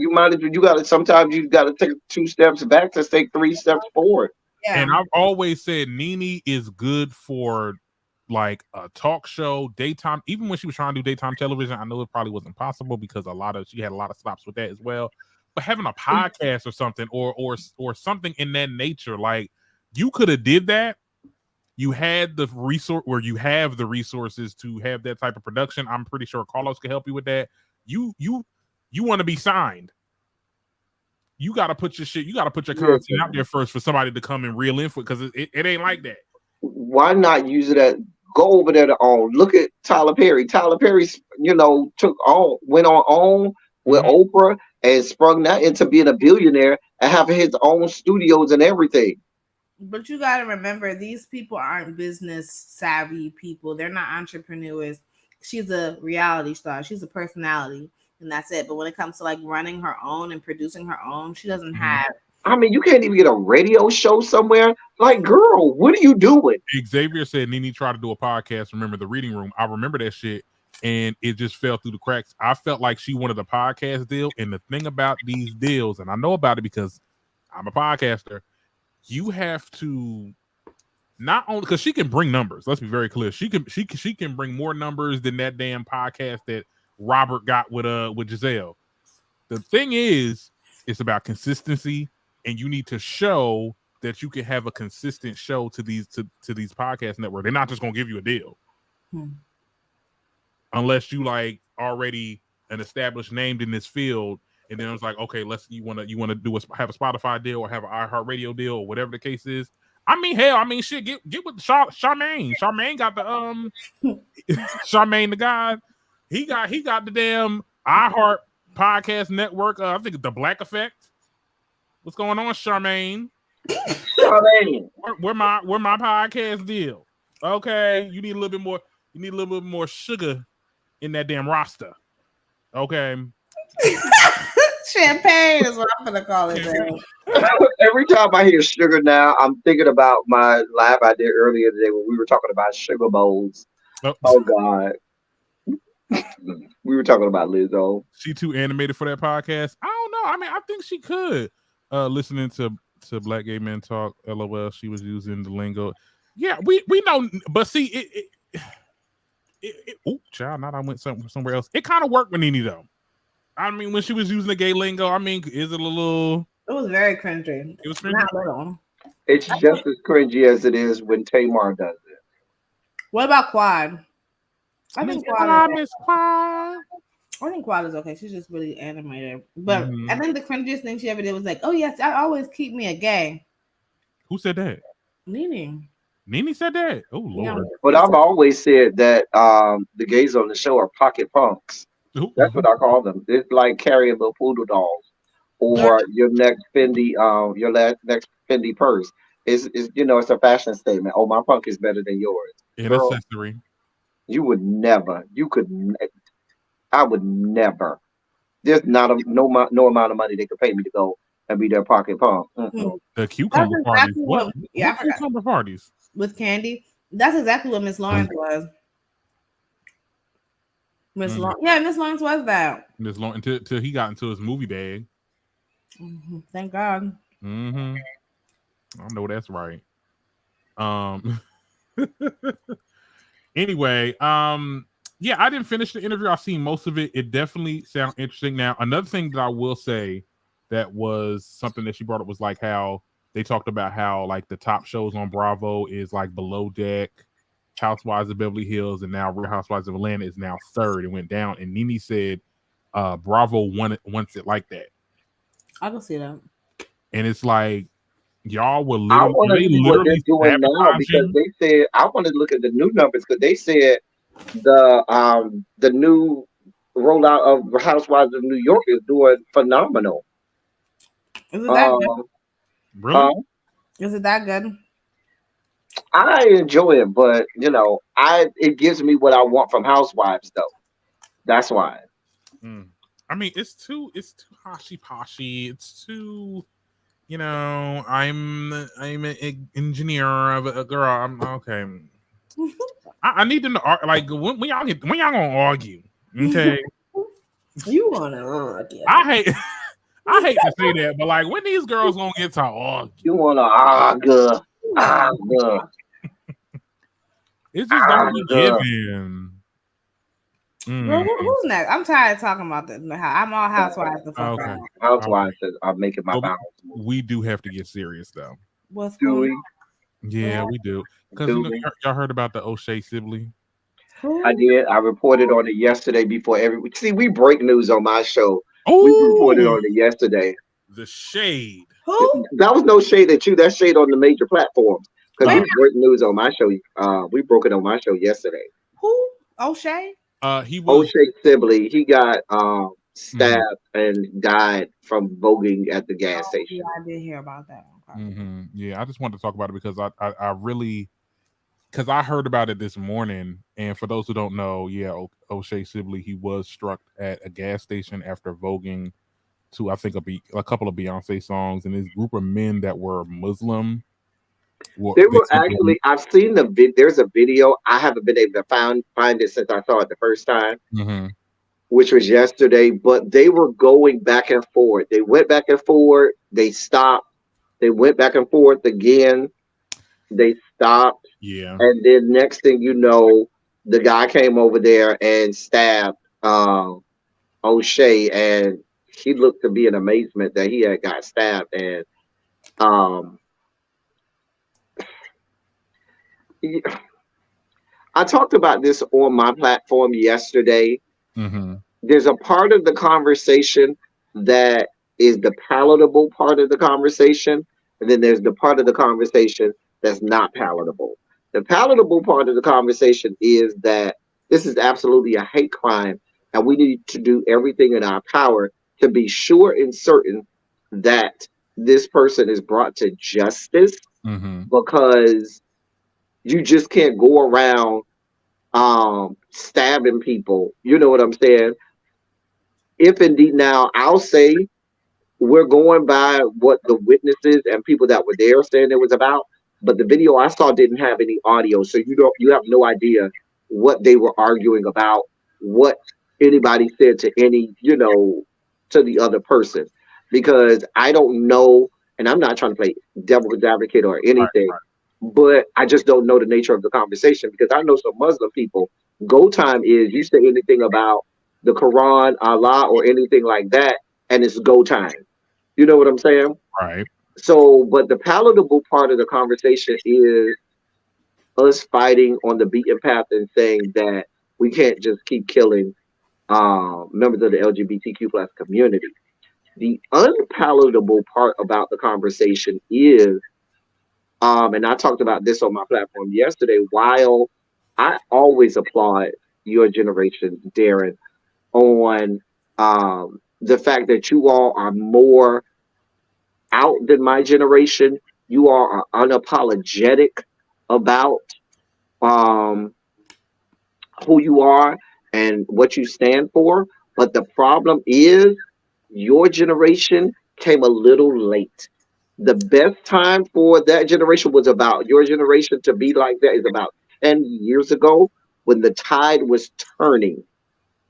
sometimes you got to take 2 steps back to take 3 steps forward. Yeah. And I've always said Nene is good for like a talk show, daytime. Even when she was trying to do daytime television, I know it probably wasn't possible because she had a lot of stops with that as well. But having a podcast or something, or something in that nature, like, you could have did that. You had the resource, where you have the resources to have that type of production. I'm pretty sure Carlos could help you with that. You want to be signed. You got to put your shit. You got to put your content out there first for somebody to come and reel in for, because it ain't like that. Why not use it at? Go over there to OWN. Look at Tyler Perry. Tyler Perry, went on with Oprah and sprung that into being a billionaire and having his own studios and everything. But you got to remember, these people aren't business savvy people. They're not entrepreneurs. She's a reality star. She's a personality, and that's it. But when it comes to like running her own and producing her own, she doesn't have. I mean, you can't even get a radio show somewhere. Like, girl, what are you doing? Xavier said Nene tried to do a podcast. Remember the reading room? I remember that shit, and it just fell through the cracks. I felt like she wanted a podcast deal, and the thing about these deals, and I know about it because I'm a podcaster. You have to not only, because she can bring numbers. Let's be very clear. She can bring more numbers than that damn podcast that Robert got with Giselle. The thing is, it's about consistency, and you need to show that you can have a consistent show to these podcast networks. They're not just gonna give you a deal unless you like already an established name in this field. And then it was like, okay, you want to have a Spotify deal or have an iHeartRadio deal or whatever the case is. I mean, hell, shit, get with Charmaine. Charmaine got the Charmaine the God. He got the damn iHeart podcast network. I think the Black Effect. What's going on, Charmaine? Charmaine, Where my podcast deal? Okay, you need a little bit more. You need a little bit more sugar in that damn roster. Okay. Champagne is what I'm gonna call it. every time I hear sugar now, I'm thinking about my live I did earlier today when we were talking about sugar bowls. Oh God. We were talking about Lizzo. She too animated for that podcast. I don't know. I mean, I think she could. Listening to Black Gay Men Talk, LOL, she was using the lingo. Yeah, we know, but see, child, now I went somewhere else. It kind of worked with Nene though. I mean, when she was using the gay lingo, I mean, is it a little? It was very cringy. It was cringy. Not little. It's just as cringy as it is when Tamar does it. What about Quad? I think Quad is okay. She's just really animated. But I think the cringiest thing she ever did was like, oh yes, I always keep me a gay. Who said that? Nene. Nene said that? Oh Lord. Yeah. But I've always said that the gays on the show are pocket punks. That's what I call them. It's like carrying little poodle dolls or your next Fendi next Fendi purse. It's it's a fashion statement. Oh, my punk is better than yours. An accessory. You would never. I would never. There's no amount of money they could pay me to go and be their pocket punk. The cucumber parties. What? Yeah, what cucumber parties with candy. That's exactly what Miss Lawrence was. Miss Lawrence was that. Miss Lawrence until he got into his movie bag. Thank God. I know that's right. Anyway, yeah, I didn't finish the interview. I've seen most of it. It definitely sounds interesting. Now, another thing that I will say that was something that she brought up was like how they talked about how like the top shows on Bravo is like Below Deck, Housewives of Beverly Hills, and now Real Housewives of Atlanta is now third. It went down, and Nene said Bravo wants it like that. I can see that. And it's like y'all were literally, I want to see what they're doing now because they said I want to look at the new numbers because they said the new rollout of Housewives of New York is doing phenomenal. Is it that good? Really? Is it that good? I enjoy it, but it gives me what I want from Housewives though. That's why. I mean, it's too hoshy-poshy. It's too, I'm an engineer of a girl. I'm okay. I need them to like when y'all gonna argue. Okay. You wanna argue? I hate to say that, but like when these girls gonna get to argue? You wanna argue? It's just don't be giving. Well, who's next? I'm tired of talking about this. I'm all Housewives. Okay. Housewives are making my mouth. We do have to get serious though. What's going on? Yeah, we do. Because y'all heard about the O'Shea Sibley? I did. I reported on it yesterday before See, we break news on my show. Ooh. We reported on it yesterday. The shade. Who? That was no shade at you. That's shade on the major platforms. Because we break news on my show. We broke it on my show yesterday. Who? O'Shea? He was O'Shea Sibley. He got stabbed and died from voguing at the gas station. Yeah, I did hear about that. Okay. Yeah, I just wanted to talk about it because I really, because I heard about it this morning. And for those who don't know, O'Shea Sibley, he was struck at a gas station after voguing to I think a couple of Beyonce songs, and this group of men that were Muslim. They were actually. I've seen the vid. There's a video. I haven't been able to find it since I saw it the first time, which was yesterday. But they were going back and forth. They went back and forth. They stopped. They went back and forth again. They stopped. Yeah. And then next thing you know, the guy came over there and stabbed O'Shea, and he looked to be in amazement that he had got stabbed. And I talked about this on my platform yesterday. There's a part of the conversation that is the palatable part of the conversation, and then there's the part of the conversation that's not palatable. The palatable part of the conversation is that This is absolutely a hate crime, and we need to do everything in our power to be sure and certain that this person is brought to justice, Mm-hmm. because you just can't go around stabbing people. You know what I'm saying? If indeed, now I'll say we're going by what the witnesses and people that were there saying it was about, but the video I saw didn't have any audio, so you have no idea what they were arguing about, what anybody said to any, to the other person, because I don't know, and I'm not trying to play devil's advocate or Right, anything, right. but I just don't know the nature of the conversation, because I know some Muslim people, go time is you say anything about the Quran, Allah, or anything like that, and it's go time. You know what I'm saying? Right. So, but the palatable part of the conversation is us fighting on the beaten path and saying that we can't just keep killing members of the LGBTQ plus community. The unpalatable part about the conversation is, and I talked about this on my platform yesterday, while I always applaud your generation, Darren, on the fact that you all are more out than my generation. You all are unapologetic about um, who you are and what you stand for. But the problem is, your generation came a little late. The best time for that generation was about your generation to be like that is about 10 years ago, when the tide was turning.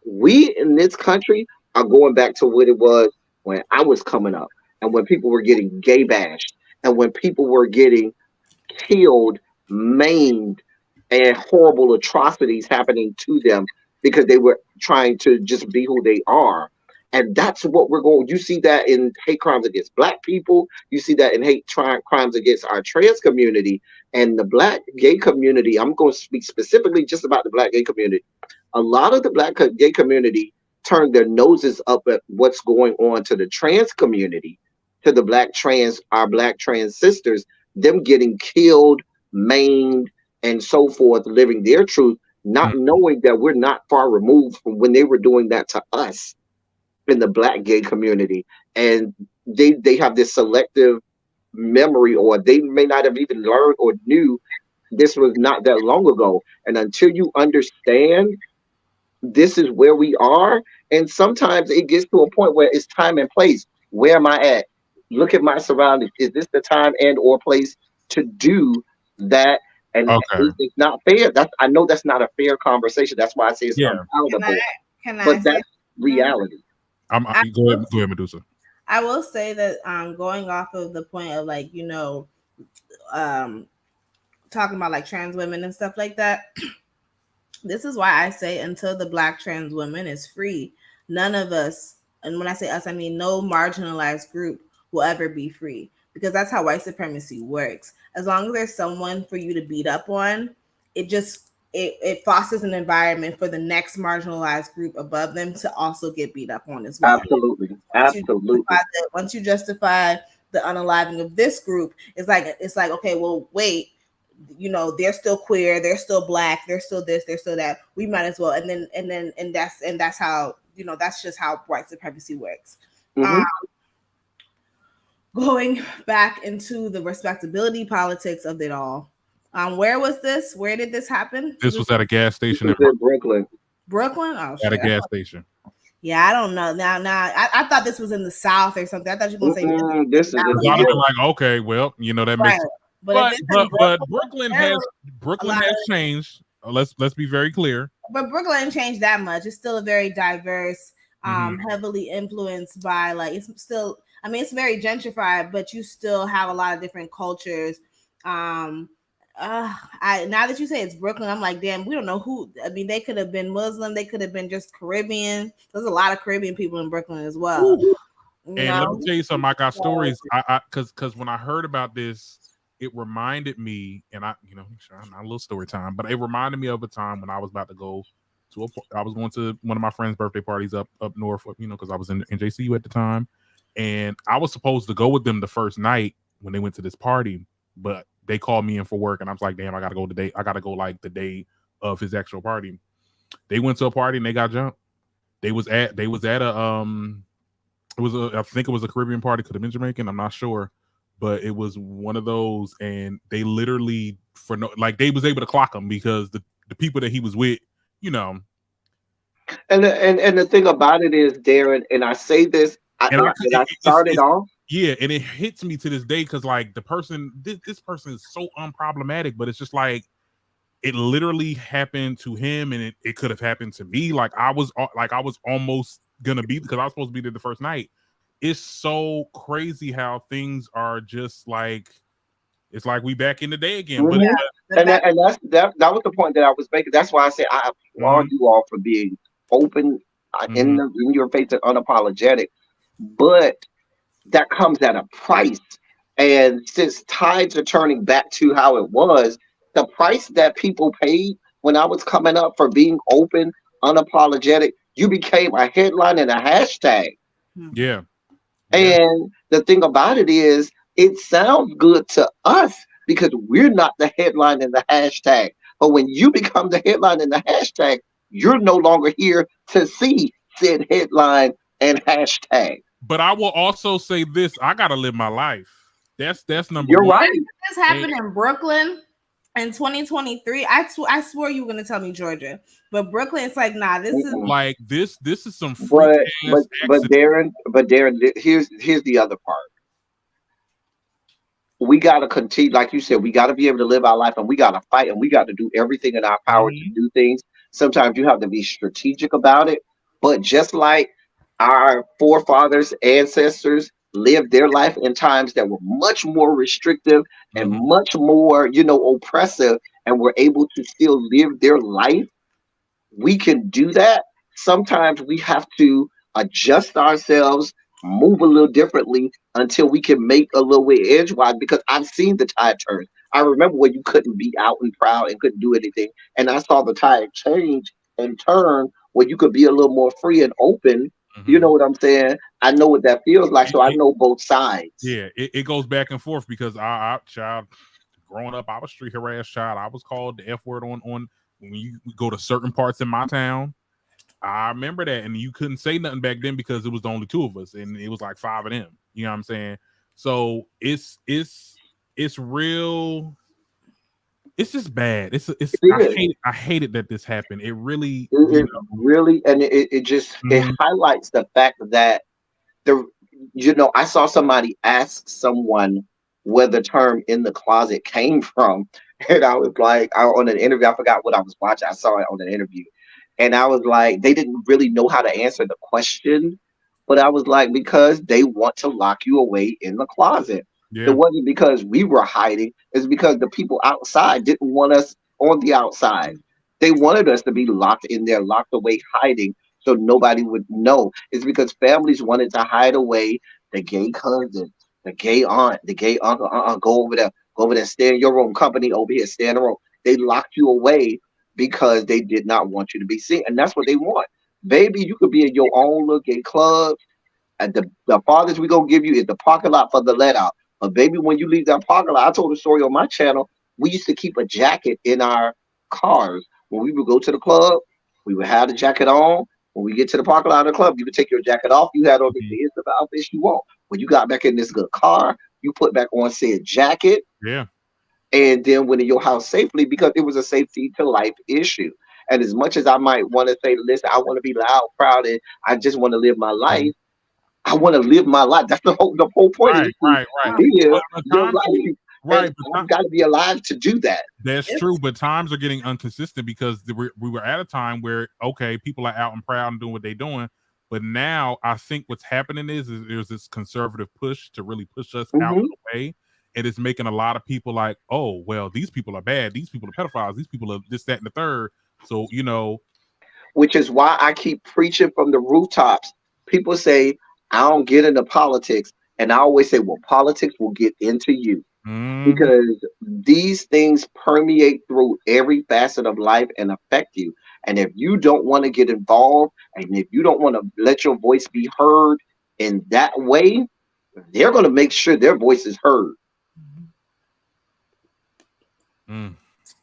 We in this country are going back to what it was when I was coming up, and when people were getting gay bashed, and when people were getting killed, maimed, and horrible atrocities happening to them because they were trying to just be who they are. And that's what we're going. You see that in hate crimes against Black people. You see that in crimes against our trans community and the Black gay community. I'm going to speak specifically just about the Black gay community. A lot of the gay community turned their noses up at what's going on to the trans community, to the our Black trans sisters, them getting killed, maimed, and so forth, living their truth, not knowing that we're not far removed from when they were doing that to us in the Black gay community. And they have this selective memory, or they may not have even learned or knew this was not that long ago. And until you understand this is where we are, and sometimes it gets to a point where it's time and place. Where am I at? Look at my surroundings. Is this the time and or place to do that? And Okay. it's not fair. I know that's not a fair conversation. That's why I say it's Yeah. unpalatable. Can I But say that's reality. Go ahead, Medusa. I will say that going off of the point of like, talking about like trans women and stuff like that, this is why I say until the Black trans woman is free, none of us, and when I say us, I mean no marginalized group will ever be free, because that's how white supremacy works. As long as there's someone for you to beat up on, it fosters an environment for the next marginalized group above them to also get beat up on as well. Absolutely. Absolutely. Once you justify the unaliving of this group, it's like, okay, well, wait, they're still queer, they're still Black, they're still this, they're still that. We might as well, and that's how, that's just how white supremacy works. Mm-hmm. Going back into the respectability politics of it all. Where was this? Where did this happen? This was at a gas station in Brooklyn. Brooklyn? Oh, at a gas station. Yeah, I don't know. Now, I thought this was in the South or something. I thought you were going to say this is. I'd have been like, okay, well, that makes. But Brooklyn has changed. Let's be very clear. But Brooklyn ain't changed that much. It's still a very diverse, heavily influenced by it's still. I mean, it's very gentrified, but you still have a lot of different cultures. Now that you say it's Brooklyn, I'm like, damn, we don't know who. I mean, they could have been Muslim, they could have been just Caribbean. There's a lot of Caribbean people in Brooklyn as well. And let me tell you something. I got stories. Because when I heard about this, it reminded me, and I'm not a little story time, but it reminded me of a time when I was about to go to I was going to one of my friends' birthday parties up north, because I was in JCU at the time, and I was supposed to go with them the first night when they went to this party, but they called me in for work, and I was like, damn, I gotta go today. I gotta go like the day of his actual party. They went to a party and they got jumped. They was at a I think it was a Caribbean party, could have been Jamaican, I'm not sure, but it was one of those, and they literally they was able to clock him because the people that he was with, you know. And the thing about it is, Darren, and I say this, I started off. Yeah, and it hits me to this day because like the person, this person is so unproblematic, but it's just like it literally happened to him, and it could have happened to me. Like I was almost gonna be, because I was supposed to be there the first night. It's so crazy how things are just like, it's like we back in the day again. Mm-hmm. But that was the point that I was making. That's why I say I applaud you all for being open, in your face and unapologetic. But that comes at a price. And since tides are turning back to how it was, the price that people paid when I was coming up for being open, unapologetic, you became a headline and a hashtag. Yeah. And the thing about it is, it sounds good to us because we're not the headline and the hashtag. But when you become the headline and the hashtag, you're no longer here to see said headline and hashtag. But I will also say this: I gotta live my life. That's number You're one. right. This happened in Brooklyn in 2023. I swore you were gonna tell me Georgia, but Brooklyn, it's like, nah, this is like this is some freak ass but Darren, here's the other part. We gotta continue, like you said, we gotta be able to live our life, and we gotta fight, and we got to do everything in our power to do things. Sometimes you have to be strategic about it, but just like our forefathers, ancestors lived their life in times that were much more restrictive and much more, oppressive, and were able to still live their life, we can do that. Sometimes we have to adjust ourselves, move a little differently until we can make a little way edgewise, because I've seen the tide turn. I remember when you couldn't be out and proud and couldn't do anything. And I saw the tide change and turn where you could be a little more free and open. You know what I'm saying? I know what that feels like, so I know both sides. Yeah, it goes back and forth because I child, growing up, I was street harassed child. I was called the F word on when you go to certain parts in my town. I remember that, and you couldn't say nothing back then because it was the only two of us, and it was like five of them. You know what I'm saying? So it's real. It's just bad. I hate it that this happened. It really, really, and it just it highlights the fact that I saw somebody ask someone where the term "in the closet" came from, and I was like, on an interview, I forgot what I was watching. I saw it on an interview, and I was like, they didn't really know how to answer the question, but I was like, because they want to lock you away in the closet. Yeah. It wasn't because we were hiding. It's because the people outside didn't want us on the outside. They wanted us to be locked in there, locked away, hiding, so nobody would know. It's because families wanted to hide away the gay cousin, the gay aunt, the gay uncle. Go over there, stay in your room. Company over here, stay in the room. They locked you away because they did not want you to be seen, and that's what they want. Baby, you could be in your own little gay club, and the farthest we gonna give you is the parking lot for the let out. But baby, when you leave that parking lot, I told a story on my channel. We used to keep a jacket in our cars. When we would go to the club, we would have the jacket on. When we get to the parking lot of the club, you would take your jacket off. You had on the outfits you want. When you got back in this good car, you put back on said jacket. Yeah. And then went in your house safely, because it was a safety to life issue. And as much as I might want to say, listen, I want to be loud, proud, and I just want to live my life. I want to live my life. That's the whole point. Right. Live your life. Right. I've got to be alive to do that. That's true. But times are getting inconsistent because we were at a time where, okay, people are out and proud and doing what they're doing. But now I think what's happening is there's this conservative push to really push us out of the way. And it's making a lot of people like, oh, well, these people are bad. These people are pedophiles. These people are this, that, and the third. So, Which is why I keep preaching from the rooftops. People say, I don't get into politics. And I always say, well, politics will get into you. Because these things permeate through every facet of life and affect you. And if you don't want to get involved, and if you don't want to let your voice be heard in that way, they're going to make sure their voice is heard.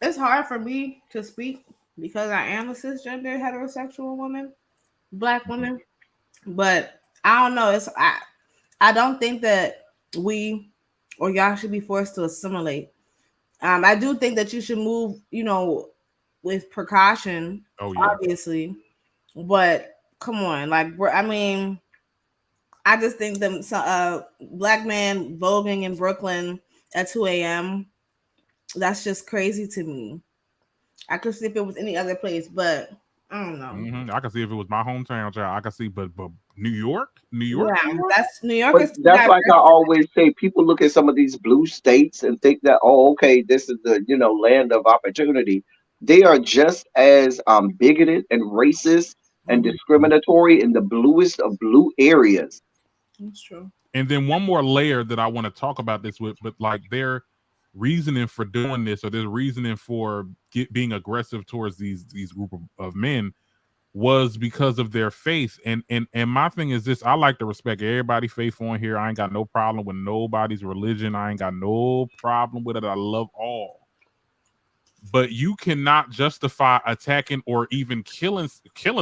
It's hard for me to speak because I am a cisgender heterosexual woman, black woman. But I don't know. I don't think that we or y'all should be forced to assimilate. I do think that you should move, with precaution, Oh yeah. obviously. But come on, I mean, I just think them black man voguing in Brooklyn at 2 a.m. That's just crazy to me. I could see if it was any other place, but I don't know. I can see if it was my hometown, child. I can see, but New York, Yeah, New York. that's New York But is too that's like I diverse. always say, people look at some of these blue states and think that, oh, okay, this is the land of opportunity. They are just as bigoted and racist and Mhm, discriminatory in the bluest of blue areas. that's true. And then one more layer that I want to talk about this with, but like their reasoning for doing this, or their reasoning for being aggressive towards these group of men, was because of their faith. And my thing is this: I like to respect everybody's faith on here. I ain't got no problem with nobody's religion. I ain't got no problem with it. I love all. But you cannot justify attacking or even killing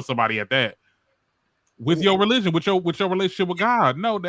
somebody at that with your religion, with your relationship with God. No,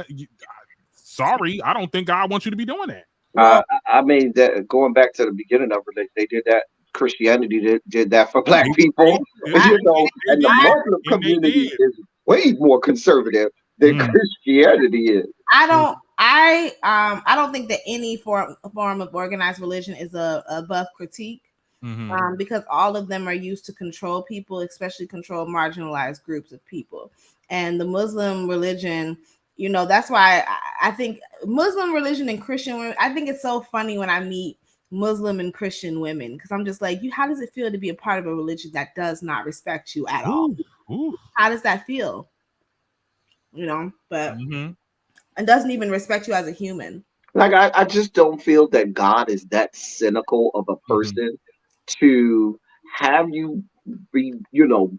sorry, I don't think God wants you to be doing that. Well, I mean, that going back to the beginning of it, they did that. Christianity did that for black people, Yep, I, they and the did, Muslim and they community did. is way more conservative than Mm, Christianity is. I mm, don't. I don't think that any form of organized religion is above critique. mhm. Because all of them are used to control people, especially control marginalized groups of people. And the Muslim religion, that's why I think Muslim religion and Christian women, I think it's so funny when I meet Muslim and Christian women, because I'm just like, how does it feel to be a part of a religion that does not respect you at all? Ooh, ooh. How does that feel? But Mhm. it doesn't even respect you as a human. Like I just don't feel that God is that cynical of a Mhm. person to have you be,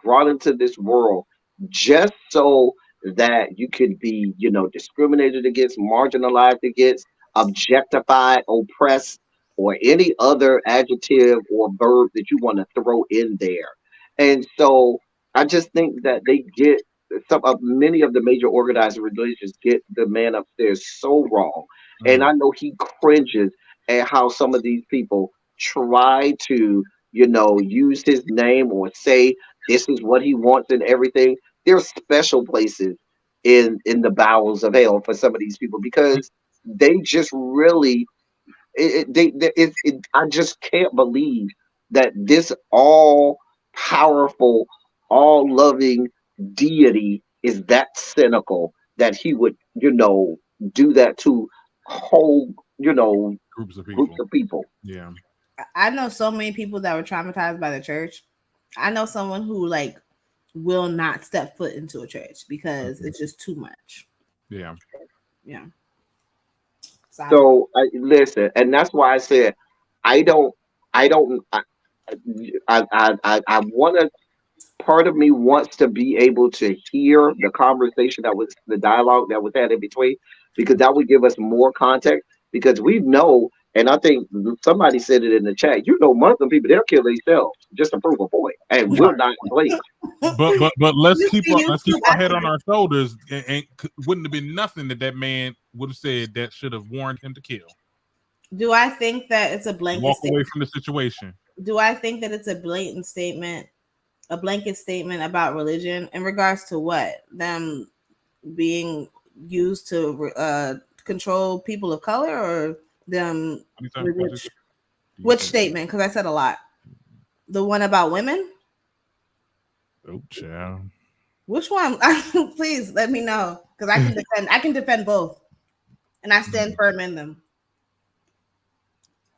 brought into this world just so that you could be, discriminated against, marginalized against, objectified, oppressed, or any other adjective or verb that you want to throw in there. And so I just think that they get some of many of the major organized religions get the man upstairs so wrong. And Mm. I know he cringes at how some of these people try to, use his name or say this is what he wants and everything. There's special places in the bowels of hell for some of these people because they just really I just can't believe that this all powerful, all loving deity is that cynical that he would, do that to whole, Groups of groups people. of people. Yeah. I know so many people that were traumatized by the church. I know someone who will not step foot into a church because Mhm. it's just too much. Yeah. Yeah. So I don't. So listen, and that's why I said I don't, I don't, I want to. Part of me wants to be able to hear the conversation that was the dialogue that was had in between because that would give us more context because we know and I think somebody said it in the chat, Muslim people they'll kill themselves just to prove a point and will not blink. But You see let's keep YouTube our head after on our shoulders, and wouldn't have been nothing that man would have said that should have warranted him to kill. Do I think that it's a blanket Walk away statement? from the situation. Do I think that it's a blatant statement, a blanket statement about religion in regards to what? Them being used to control people of color, or them How many times was it? which Do you which think? statement? Because I said a lot. The one about women? Oh, child. Which one? Please let me know because I can defend both, and I stand Mhm. firm in them.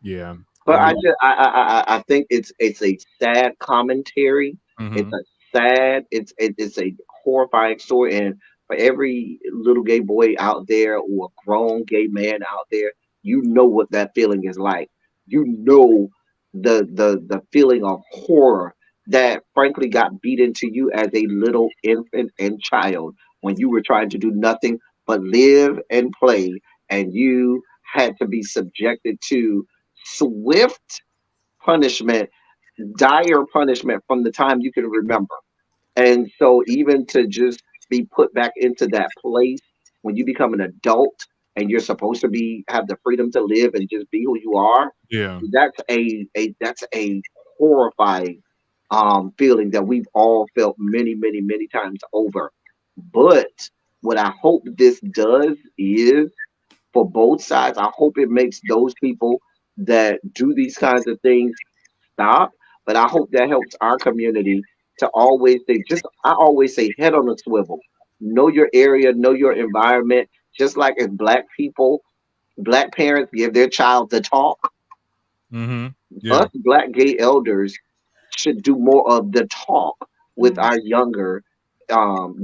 Yeah. I But I mean, just I think it's a sad commentary. It's mhm. a sad. It's a horrifying story. And for every little gay boy out there or grown gay man out there, you know what that feeling is like. You know the feeling of horror that frankly got beat into you as a little infant and child when you were trying to do nothing but live and play, and you had to be subjected to swift punishment dire punishment from the time you can remember. And so even to just be put back into that place when you become an adult and you're supposed to be have the freedom to live and just be who you are, Yeah. that's a horrifying feeling that we've all felt many, many, many times over. But what I hope this does is for both sides, I hope it makes those people that do these kinds of things stop. But I hope that helps our community to always say, just I always say, head on a swivel. Know your area, know your environment. Just like as Black people, Black parents give their child the talk, Mm-hmm. Yeah. us Black gay elders should do more of the talk with Mhm. our younger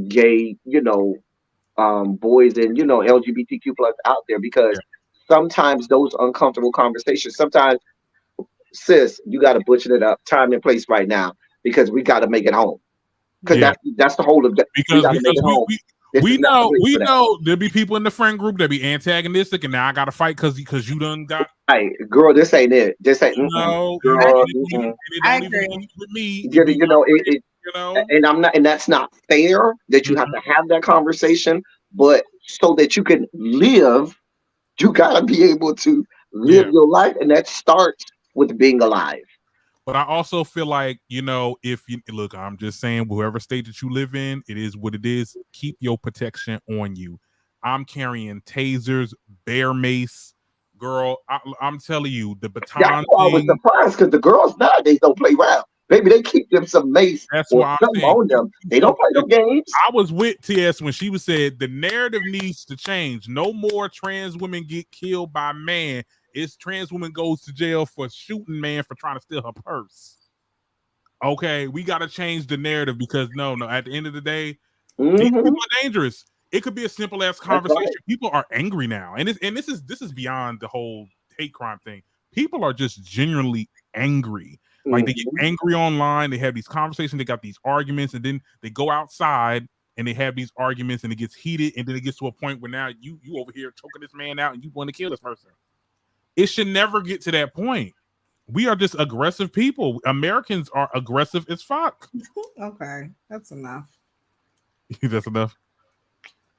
gay, boys and LGBTQ plus out there because Yeah. sometimes those uncomfortable conversations, sometimes sis, you got to butcher it up, time and place right now because we got to make it home. Because Yeah. that's the whole of that. We Because got to make because it home. This is we not the know place we for that. know there'll be people in the friend group that be antagonistic, and now I got to fight because you done got Hey, girl, this ain't it. This ain't, I, girl. and it I don't even agree. end with me. It You, be you know, it, you know. and I'm not, and that's not fair that you have Mhm. to have that conversation. But so that you can live, you got to be able to live Yeah. your life, and that starts with being alive. But I also feel like, if you look, I'm just saying, whoever state that you live in, it is what it is. Keep your protection on you. I'm carrying tasers, bear mace, girl. I'm telling you, the That's baton why I was thing. surprised because the girls nowadays don't play around. Maybe they keep them some mace That's or why I'm something saying on them. you They don't do play no games. I was with TS when she was said the narrative needs to change. No more trans women get killed by man. It's trans woman goes to jail for shooting man for trying to steal her purse. Okay, we got to change the narrative because no, at the end of the day, these people Hmm. are dangerous. It could be a simple ass That's conversation. right. People are angry now, and this is beyond the whole hate crime thing. People are just genuinely angry. Like they get Hmm. angry online. They have these conversations. They got these arguments, and then they go outside and they have these arguments, and it gets heated, and then it gets to a point where now you over here choking this man out, and you want to kill this person. It should never get to that point. We are just aggressive people. Americans are aggressive as fuck. Okay, that's enough. That's enough.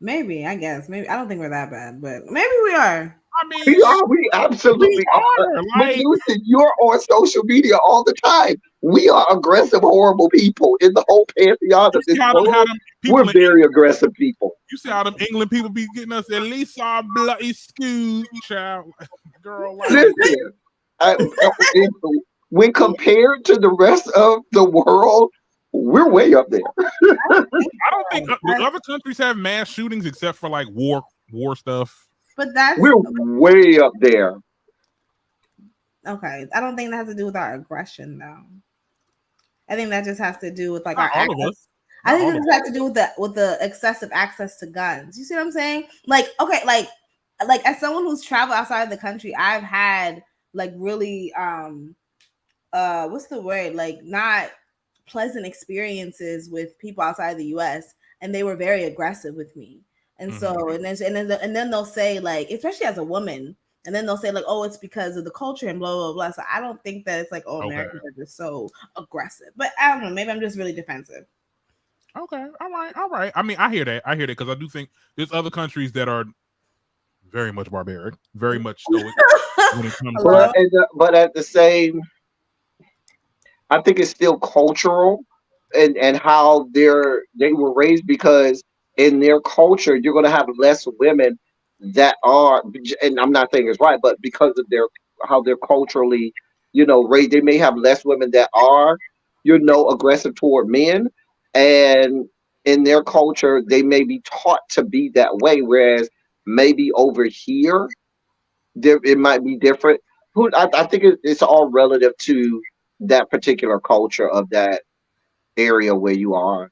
Maybe, I guess. Maybe I don't think we're that bad, but maybe we are. I mean, We are. We we absolutely are. are But like Houston, you're on social media all the time. We are aggressive, horrible people in the whole pantheon you of this see how world. them people We're in very aggressive people. you see how them England people be getting us at least our bloody scoot, child, girl. Like Listen, I, it- when compared to the rest of the world, we're way up there. I don't think do other countries have mass shootings except for like war stuff. But that's We're way up there. okay. I don't think that has to do with our aggression, though. I think that just has to do with like Not our all of access. us. I Not think all it of just has to do with the excessive access to guns. You see what I'm saying? Like, okay, like as someone who's traveled outside of the country, I've had like really what's the word? Like not pleasant experiences with people outside of the US, and they were very aggressive with me. And us. so and then they'll say, like, especially as a woman, and then they'll say like, oh, it's because of the culture and blah blah blah. So I don't think that it's like, oh, Okay. Americans are just so aggressive. But I don't know, maybe I'm just really defensive. Okay. All right. I mean, I hear that because I do think there's other countries that are very much barbaric, very much stoic when it comes Hello? to. But at the same, I think it's still cultural and how they were raised because in their culture you're going to have less women that are, and I'm not saying it's right, but because of their how they're culturally raised, they may have less women that are aggressive toward men, and in their culture they may be taught to be that way, whereas maybe over here it might be different. I think it's all relative to that particular culture of that area where you are.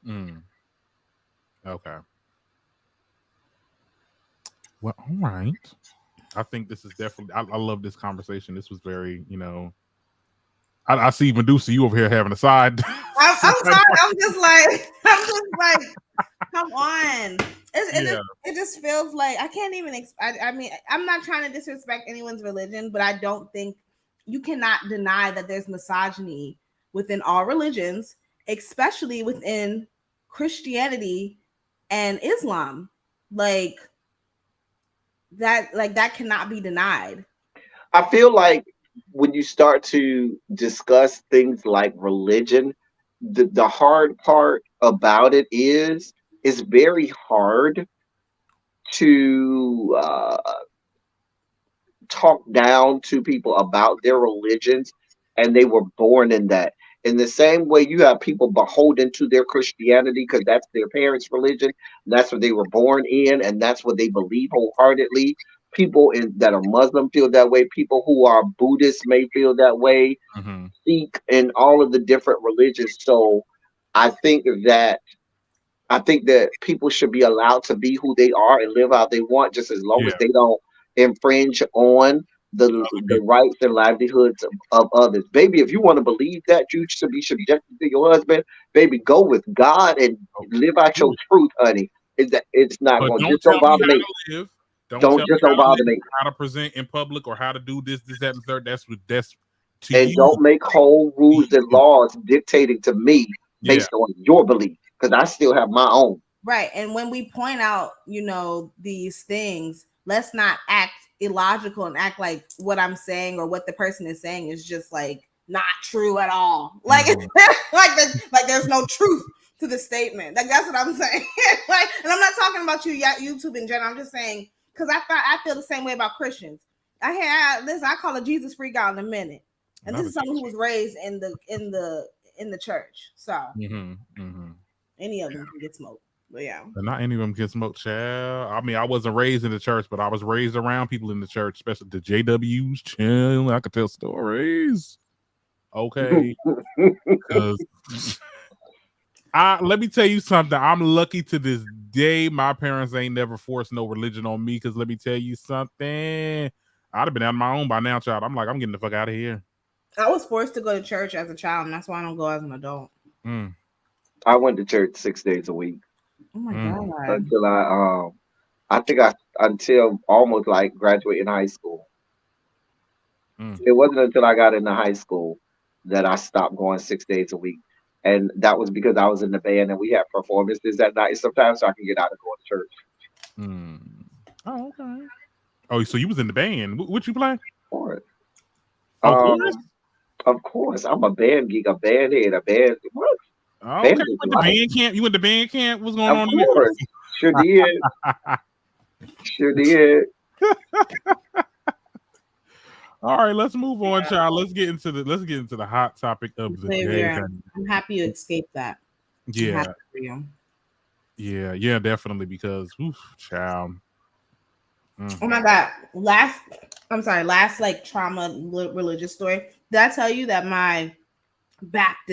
Mm, okay. Well, all right. I think this is definitely. I love this conversation. This was very, I see Medusa, you over here having a side. I'm sorry. I'm just like, come on. Yeah. It just feels like I can't even. I mean, I'm not trying to disrespect anyone's religion, but I don't think you cannot deny that there's misogyny within all religions, especially within Christianity and Islam. Like that cannot be denied. I feel like when you start to discuss things like religion, the hard part about it is it's very hard to talk down to people about their religions, and they were born in that. In the same way, you have people beholden to their Christianity because that's their parents' religion, that's what they were born in, and that's what they believe wholeheartedly. People that are Muslim feel that way. People who are Buddhists may feel that way. Mm-hmm. Sikh and all of the different religions. So I think that I think that people should be allowed to be who they are and live how they want, just as long Yeah. as they don't infringe on the rights and livelihoods of others. Baby, if you want to believe that you should be subjected to your husband, baby, go with God and live out your truth, honey. It's not But going. don't Just tell don't me bother how me. to live. Don't tell me just don't how to bother live, me. how to present in public, or how to do this, that, and the third. That's to And you. don't make whole rules and laws dictating to me Yeah. based on your belief, because I still have my own. Right. And when we point out, these things, let's not act illogical and act like what I'm saying or what the person is saying is just like not true at all. Like, like there's no truth to the statement. Like, that's what I'm saying. Like, and I'm not talking about YouTube in general. I'm just saying, because I feel the same way about Christians. I call a Jesus freak out in a minute. And this is someone who was raised in the church. So any of them can get smoked. But yeah. But not any of them get smoked, child. I mean, I wasn't raised in the church, but I was raised around people in the church, especially the JWs. Chill. I could tell stories. Okay. Because let me tell you something. I'm lucky to this day. My parents ain't never forced no religion on me. Because let me tell you something. I'd have been on my own by now, child. I'm getting the fuck out of here. I was forced to go to church as a child, and that's why I don't go as an adult. I went to church 6 days a week. Oh my God. Until until almost like graduating high school. It wasn't until I got into high school that I stopped going 6 days a week. And that was because I was in the band and we had performances that night sometimes, so I can get out and go to church. Oh, okay. Oh, so you was in the band. What you play? Of course. Of Of course. I'm a band geek, a band head, a band. What? Oh, okay. You went to band camp? You went to band camp? What's going on? Of course. Sure did. Sure did. All right, let's move on, child. Let's get into the hot topic of the day. I'm happy you escaped that. Yeah. Yeah, definitely, because child. Oh my God. Last like trauma religious story. Did I tell you that my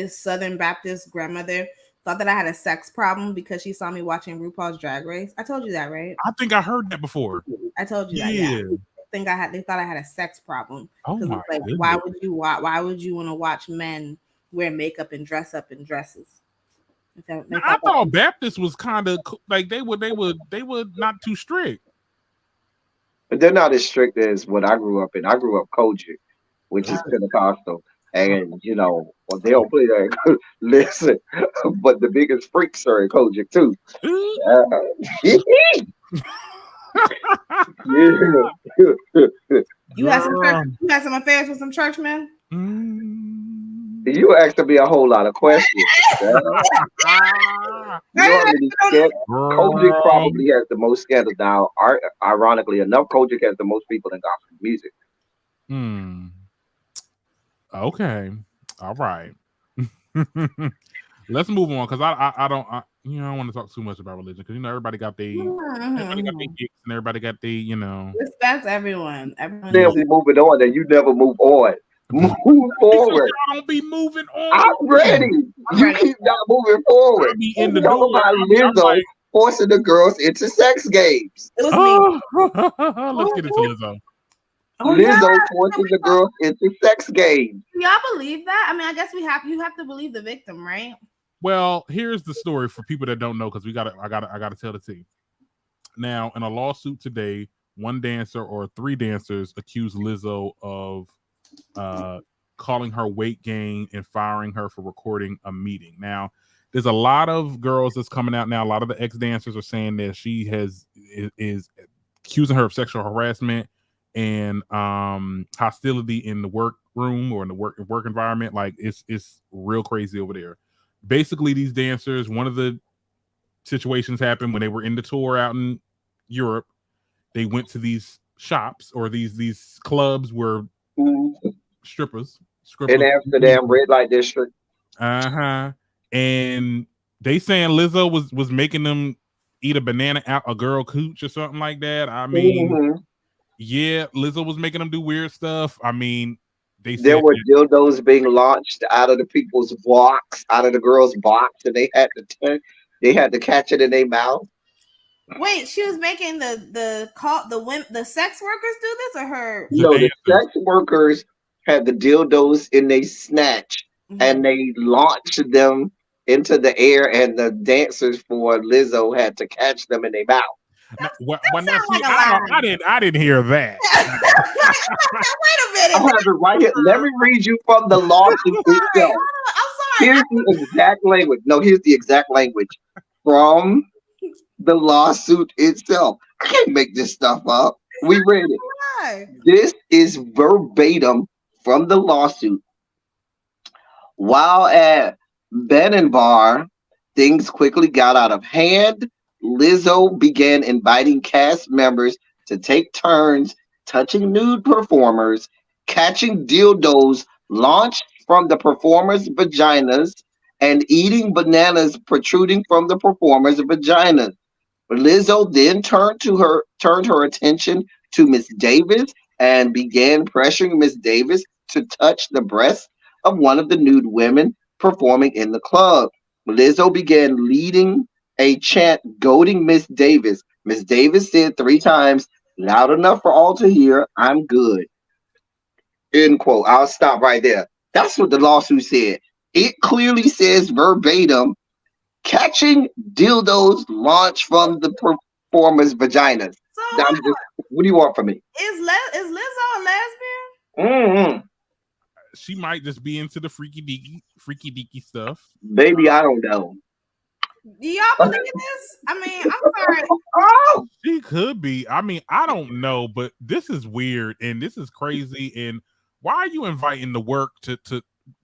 Southern Baptist grandmother thought that I had a sex problem because she saw me watching RuPaul's Drag Race? I told you that, right? I think I heard that before. I told you that. Yeah. They thought I had a sex problem. Oh my like, why would you want to watch men wear makeup and dress up in dresses? I thought Baptist was kind of like they were not too strict. But they're not as strict as what I grew up in. I grew up Kojic, which is Pentecostal. And they don't play that. Listen, but the biggest freaks are in Kojic too. You had some affairs with some churchmen? You asked me a whole lot of questions. Kojic probably has the most scandals now. Ironically enough, Kojic has the most people in gospel music. Okay. All right. Let's move on, because I don't want to talk too much about religion, because everybody got their gigs and everybody got their Respect everyone. Then we moving on, and you never move on. Move forward. Don't be moving on. I'm ready. Keep not moving forward. In the door. About Lizzo forcing the girls into sex games. It was me. Let's get into Lizzo. Lizzo forcing the girls into sex games. Y'all believe that? I mean, I guess you have to believe the victim, right? Well, here's the story for people that don't know, because I gotta tell the tea. Now, in a lawsuit today, one dancer or three dancers accused Lizzo of calling her weight gain and firing her for recording a meeting. Now, there's a lot of girls that's coming out now. A lot of the ex-dancers are saying that she is accusing her of sexual harassment and hostility in the workroom or in the work environment. Like it's real crazy over there. Basically, these dancers, one of the situations happened when they were in the tour out in Europe. They went to these shops or these clubs where strippers in Amsterdam, red light district. And they saying Lizzo was making them eat a banana out a girl cooch or something like that. I mean, yeah, Lizzo was making them do weird stuff. I mean, there were dildos being launched out of the people's box, out of the girls' box, and they had to catch it in their mouth. Wait, she was making the sex workers do this, or her? No, the sex workers had the dildos in their snatch, and they launched them into the air, and the dancers for Lizzo had to catch them in their mouth. I didn't hear that. Wait a minute. I have it right here. Let me read you from the lawsuit itself. I'm sorry. Here's the exact language. No, here's the exact language from the lawsuit itself. I can't make this stuff up. We read it. Why? This is verbatim from the lawsuit. While at Ben & Bar, things quickly got out of hand. Lizzo began inviting cast members to take turns touching nude performers, catching dildos launched from the performers' vaginas, and eating bananas protruding from the performers' vaginas. Lizzo then turned her attention to Miss Davis and began pressuring Miss Davis to touch the breasts of one of the nude women performing in the club. Lizzo began leading a chant goading Miss Davis. Miss Davis said 3 times, loud enough for all to hear, "I'm good." End quote. I'll stop right there. That's what the lawsuit said. It clearly says verbatim, catching dildos launched from the performer's vaginas. So what do you want from me? Is Lizzo a lesbian? She might just be into the freaky deaky stuff. Baby, I don't know. Do y'all believe this? I mean, I'm sorry. She could be. I mean, I don't know, but this is weird and this is crazy. And why are you inviting the work to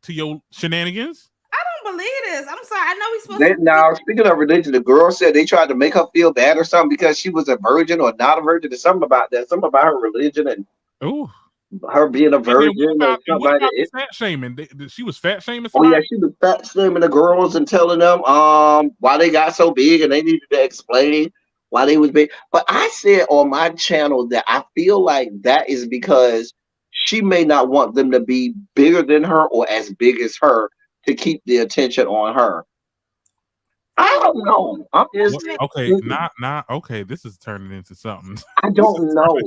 your shenanigans? I don't believe this. I'm sorry. I know we're supposed to. Now, speaking of religion, the girl said they tried to make her feel bad or something because she was a virgin or not a virgin. There's something about that. Something about her religion and her being a virgin. What about fat shaming? She was fat shaming Oh somebody? yeah, she was fat shaming the girls and telling them why they got so big and they needed to explain why they was big. But I said on my channel that I feel like that is because she may not want them to be bigger than her or as big as her to keep the attention on her. I don't know. I'm just okay. This is turning into something. I don't know.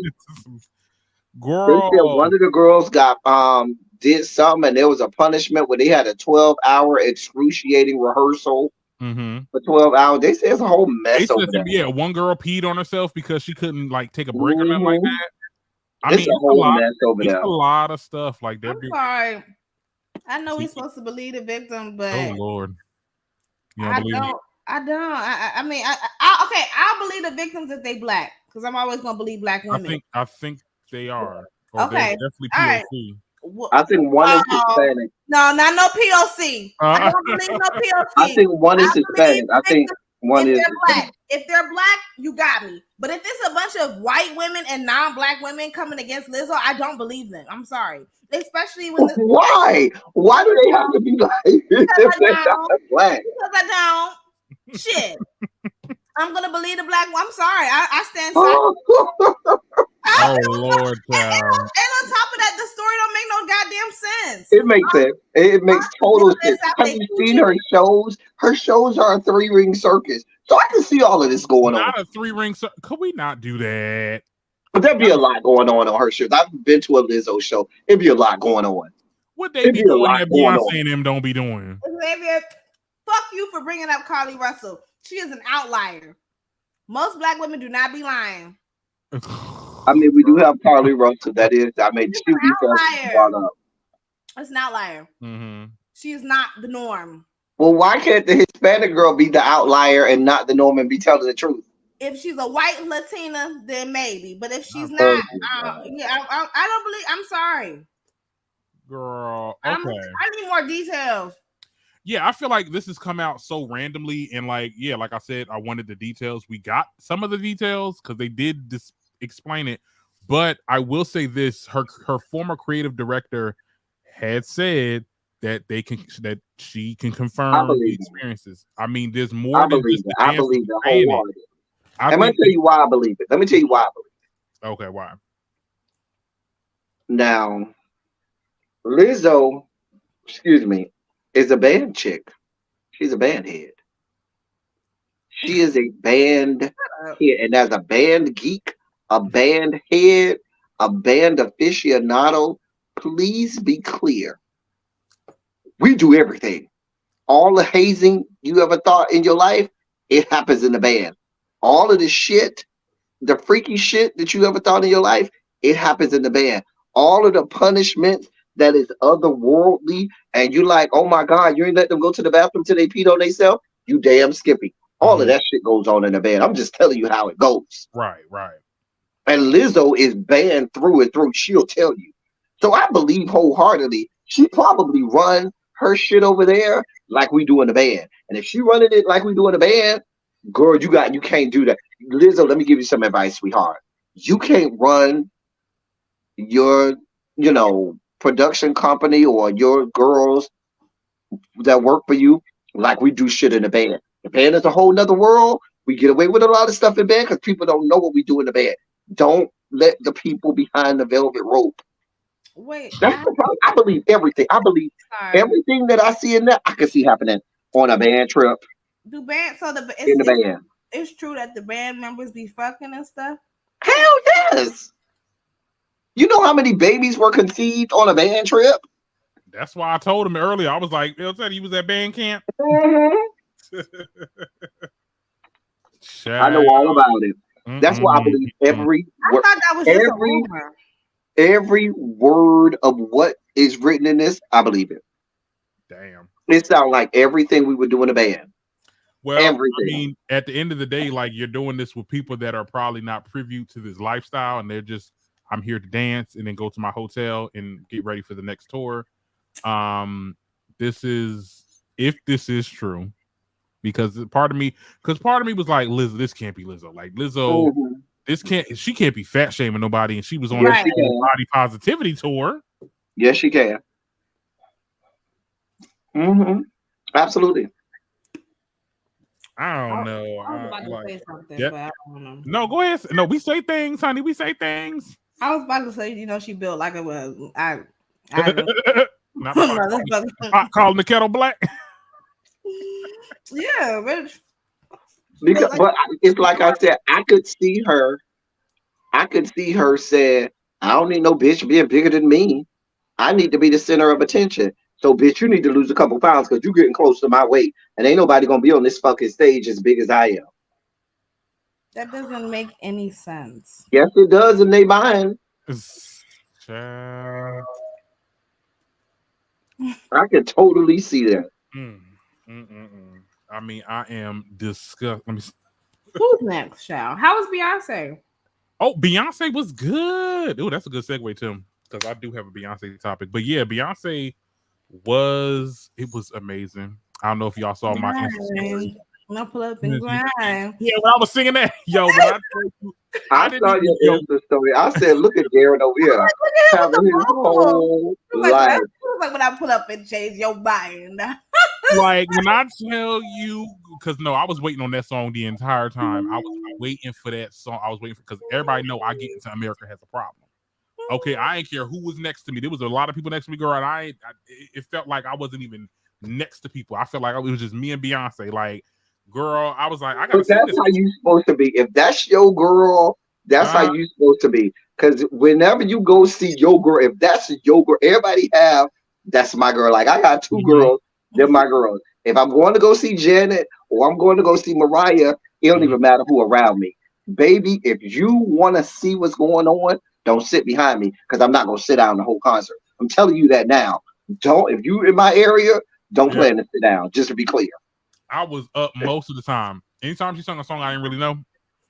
Girl, they said one of the girls got did something and there was a punishment where they had a 12-hour excruciating rehearsal for 12 hours. They said it's a whole mess over there. Yeah, one girl peed on herself because she couldn't like take a break or nothing like that. It's a whole mess over there. It's a lot of stuff like that. I'm sorry. I know we're supposed to believe the victim, but oh Lord, I don't. I mean, I'll believe the victims if they black because I'm always gonna believe black women. I think they are. Okay, definitely POC. I think one is Hispanic. No, not no POC. I don't believe no POC. I think one is Hispanic. I think one is black. If they're black, you got me. But if it's a bunch of white women and non-black women coming against Lizzo, I don't believe them. I'm sorry. Especially when why? Why do they have to be like because black? Because I don't. Shit. I'm gonna believe the black one. I'm sorry. I stand silent. Oh Lord, child. And on top of that, the story don't make no goddamn sense. It makes sense. It makes total sense. Have you seen her shows? Her shows are a 3-ring circus. So I can see all of this going on. Not a 3-ring circus. Could we not do that? But there'd be a lot going on her shows. I've been to a Lizzo show. It'd be a lot going on. What they be doing that Beyonce and them don't be doing? Xavier, fuck you for bringing up Carly Russell. She is an outlier. Most black women do not be lying. I mean, we do have Carly Russell. That is, I mean, She's she an be brought outlier. up. It's an outlier. Mm-hmm. She is not the norm. Well, why can't the Hispanic girl be the outlier and not the norm and be telling the truth? If she's a white Latina, then maybe. But if she's Oh, not, I don't believe. I'm sorry. Girl, I okay. need more details. Yeah, I feel like this has come out so randomly, and like I said, I wanted the details. We got some of the details because they did explain it, but I will say this: her former creative director had said that she can confirm the experiences. I mean, there's more than just the I believe it wholeheartedly. Let me tell you why I believe it. Okay, why? Now, Lizzo, is a band chick. She's a band head. She is a band head. And as a band geek, a band head, a band aficionado, please be clear. We do everything. All the hazing you ever thought in your life, it happens in the band. All of the shit, the freaky shit that you ever thought in your life, it happens in the band. All of the punishments that is otherworldly, and you like, oh my God, you ain't let them go to the bathroom till they peed on themselves. You damn Skippy. All of that shit goes on in the band. I'm just telling you how it goes. Right. And Lizzo is banned through and through. She'll tell you. So I believe wholeheartedly she probably run her shit over there like we do in the band. And if she running it like we do in the band, girl, you can't do that. Lizzo, let me give you some advice, sweetheart. You can't run your, production company or your girls that work for you like we do shit in the band. The band is a whole nother world. We get away with a lot of stuff in band because people don't know what we do in the band. Don't let the people behind the velvet rope. Wait, that's the problem. I believe everything. I believe everything that I see in there. I can see happening on a band trip. In the band. It's true that the band members be fucking and stuff. Hell yes. You know how many babies were conceived on a band trip? That's why I told him earlier. I was like, "Bill said he was at band camp." I know all about it. That's why I believe every word. I thought that was just a rumor. Every word of what is written in this, I believe it. Damn. It sounds like everything we would do in a band. Well, everything. I mean, at the end of the day, like you're doing this with people that are probably not privy to this lifestyle, and they're just, I'm here to dance and then go to my hotel and get ready for the next tour. If this is true, because part of me was like, Lizzo, this can't be Lizzo. Like Lizzo, she can't be fat shaming nobody, and she was on a body positivity tour. Yes, she can. Absolutely. I don't know. I was about to say something, but I don't know. No, go ahead. No, we say things, honey. We say things. I was about to say, she built like a not calling the kettle black. Yeah, but it's like I said, I could see her saying, I don't need no bitch being bigger than me. I need to be the center of attention. So, bitch, you need to lose a couple pounds because you're getting close to my weight. And ain't nobody going to be on this fucking stage as big as I am. That doesn't make any sense. Yes, it does in their mind. I can totally see that. I mean, I am disgusted. Who's next, Shao? How was Beyonce? Oh, Beyonce was good. Oh, that's a good segue, Tim, because I do have a Beyonce topic. But yeah, Beyonce was amazing. I don't know if y'all saw my Instagram. No pull up and grind. Yeah, when I was singing that, yo, I saw your Insta story. I said, "Look at Darren over here having his whole life." Like when I pull up and change your mind. Like when I tell you, because I was waiting on that song the entire time. I was waiting for that song. I was waiting because everybody know I get into America Has a Problem. Okay, I didn't care who was next to me. There was a lot of people next to me, girl, and it felt like I wasn't even next to people. I felt like it was just me and Beyonce. Like, girl, I was like, I gotta. That's how you supposed to be. If that's your girl, that's how you supposed to be. Because whenever you go see your girl, if that's your girl, everybody have that's my girl. Like I got two girls, they're my girls. If I'm going to go see Janet or I'm going to go see Mariah, it don't even matter who around me. baby, if you want to see what's going on, don't sit behind me because I'm not gonna sit down the whole concert. I'm telling you that now. Don't if you in my area, don't Yeah. plan to sit down. Just to be clear. I was up most of the time. Anytime she sung a song I didn't really know.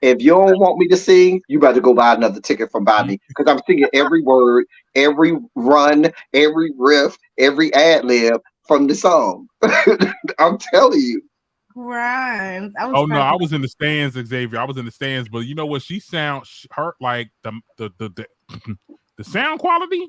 If you don't want me to sing, you better go buy another ticket from by me because I'm singing every word, every run, every riff, every ad lib from the song. I'm telling you. Grimes. I was Oh no, I cracking was in the stands, Xavier. I was in the stands, but you know what? She sounds her like the sound quality.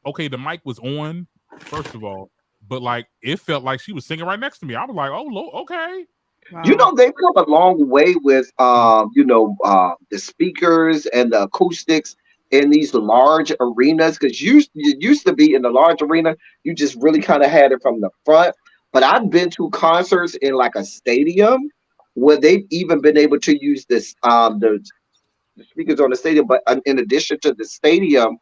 Okay, the mic was on first of all, but like it felt like she was singing right next to me. I was like, oh, okay. Wow. You know, they've come a long way with the speakers and the acoustics in these large arenas because you used to be in the large arena, you just really kind of had it from the front. But I've been to concerts in like a stadium where they've even been able to use this the speakers on the stadium, but in addition to the stadium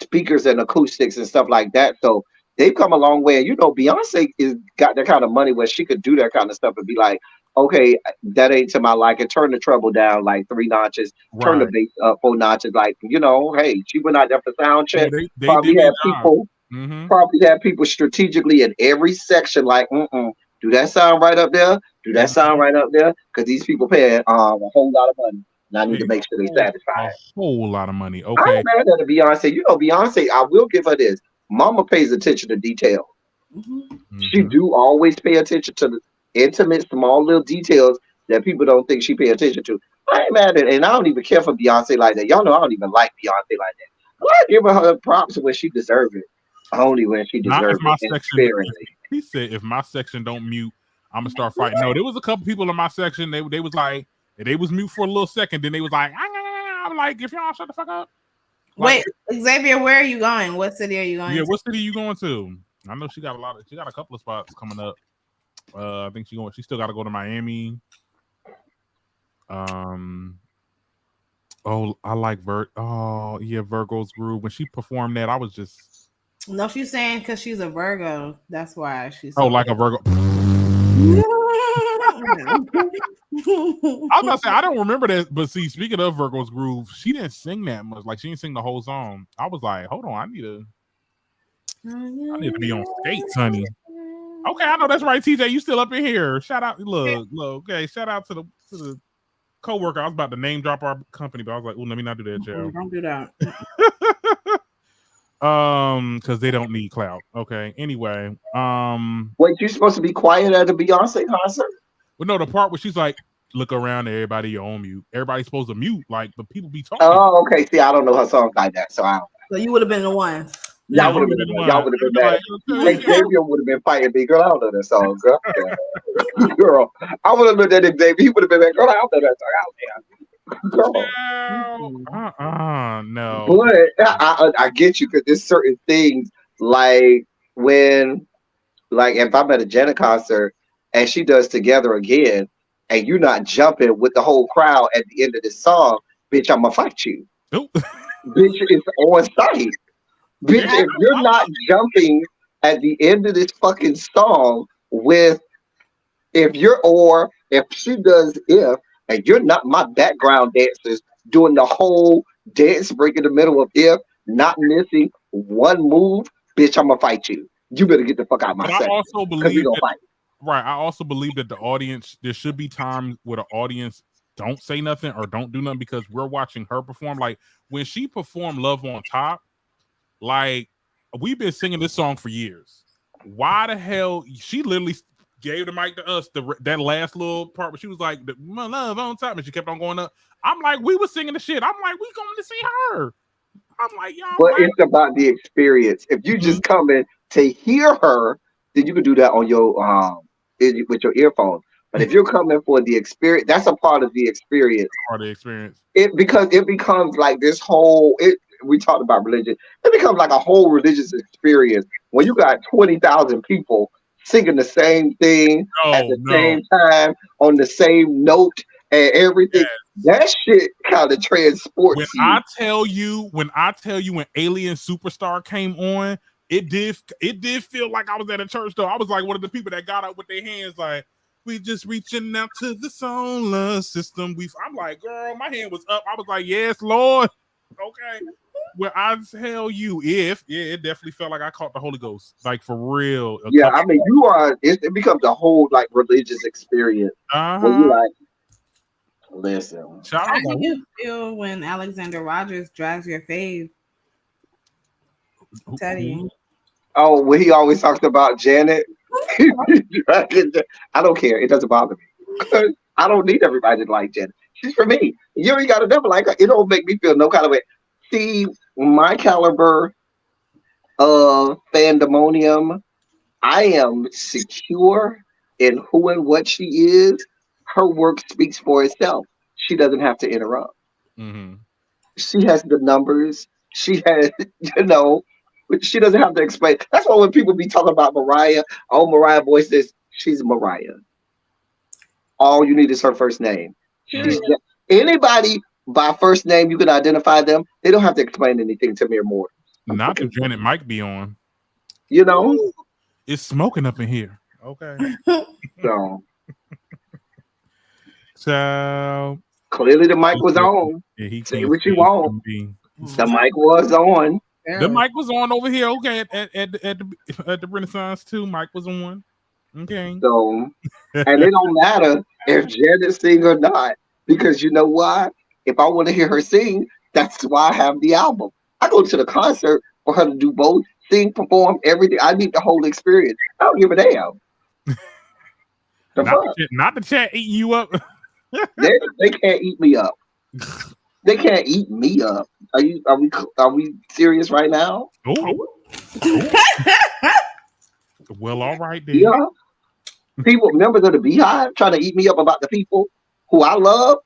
speakers and acoustics and stuff like that. So they've come a long way. And you know, Beyonce is got that kind of money where she could do that kind of stuff and be like, okay, that ain't to my liking. Turn the treble down like 3 notches, turn the Right. bass up 4 notches. Like, you know, hey, she went out there for sound Yeah, check. they Probably did their had job. people, probably had people strategically in every section, like, do that sound right up there? Do that sound right up there? Because these people paying a whole lot of money. And I need to make sure they're satisfied. A whole lot of money. I Okay. ain't mad at Beyonce. You know, Beyonce, I will give her this. Mama pays attention to detail. She do always pay attention to the intimate, small little details that people don't think she pay attention to. I ain't mad at it. And I don't even care for Beyonce like that. Y'all know I don't even like Beyonce like that. But I give her props when she deserves it. Only when she Not if deserves my it. section. Sparingly. He said, if my section don't mute, I'm gonna start fighting. No, there was a couple people in my section. They was like, they was mute for a little second. Then they was like, I'm like, if y'all shut the fuck up. Like, wait, Xavier, where are you going? What city are you going? Yeah, to? what city are you going to? I know she got a couple of spots coming up. I think she still got to go to Miami. Oh, I like Virgo's Groove. When she performed that, I was just. No, she's saying because she's a Virgo. That's why she's. Oh, like a Virgo. I was about to say I don't remember that, but see, speaking of Virgo's Groove, she didn't sing that much. Like she didn't sing the whole song. I was like, hold on, I need to be on skates, honey. Okay, I know that's right, TJ. You still up in here? Shout out, look. Okay, shout out to the coworker. I was about to name drop our company, but I was like, oh, let me not do that, Joe. Don't do that. Because they don't need clout. Okay. Anyway, Wait, you supposed to be quiet at a Beyonce concert? Well, no, the part where she's like, look around, everybody, you're on mute. Everybody's supposed to mute, like, but people be talking. Oh, okay. See, I don't know her songs like that, so I don't. So you would have been the one. Y'all would have been the one. Y'all would have been mad. Xavier would have been fighting me. Girl, I don't know that song, girl. Girl, I would have looked at Xavier. He would have been mad. Girl, I don't know that song. Girl. No. But I get you because there's certain things like if I'm at a Janet concert and she does Together Again and you're not jumping with the whole crowd at the end of this song, bitch, I'm gonna fight you. Nope. Bitch, it's on site. Bitch, if you're not jumping at the end of this fucking song if she does and you're not my background dancers doing the whole dance break in the middle of not missing one move, bitch, I'm gonna fight you. You better get the fuck out of my section. I also believe fight. Right. I also believe that the audience, there should be times where the audience don't say nothing or don't do nothing because we're watching her perform. Like when she performed Love on Top, like we've been singing this song for years. Why the hell she literally gave the mic to us that last little part where she was like, my love on top, and she kept on going up. I'm like, we were singing the shit. I'm like, we going to see her. I'm like, y'all. But it's about the experience. If you just come in to hear her, then you can do that on your with your earphones. But if you're coming for the experience, that's a part of the experience. Part of the experience. It becomes like this whole. We talked about religion. It becomes like a whole religious experience when you got 20,000 people singing the same thing at the same time on the same note and everything. Yes. That shit kind of transports when you. I tell you when Alien Superstar came on, it did feel like I was at a church though. I was like one of the people that got up with their hands like, We just reaching out to the solar system. I'm like, girl, my hand was up. I was like, yes, Lord. Okay. Well, I tell you, it definitely felt like I caught the Holy Ghost, like for real. Yeah, I mean, you are. It becomes a whole like religious experience. Where you like, listen. How do you feel when Alexander Rogers drags your fave? Teddy. Oh, when he always talks about Janet. I don't care. It doesn't bother me. I don't need everybody to like Janet. She's for me. You ain't got to never like her. It don't make me feel no kind of way. See, my caliber of fandemonium, I am secure in who and what she is. Her work speaks for itself. She doesn't have to interrupt. Mm-hmm. She has the numbers. She has, she doesn't have to explain. That's why when people be talking about Mariah, Mariah voice this, she's Mariah. All you need is her first name. Anybody by first name, you can identify them. They don't have to explain anything to mere mortals. Not if Janet might be on. It's smoking up in here. Okay. So clearly the mic was on. Yeah, say what you want. The mic was on. The mic was on over here. Okay, at the Renaissance too. Mic was on. Okay. So, and it don't matter if Janet sing or not, because you know why? If I want to hear her sing, that's why I have the album. I go to the concert for her to do both, sing, perform, everything. I need the whole experience. I don't give a damn. Not the chat eating you up. they can't eat me up. They can't eat me up. Are we serious right now? Oh. Well, all right then. Yeah. People, members of the Beehive, trying to eat me up about the people who I love,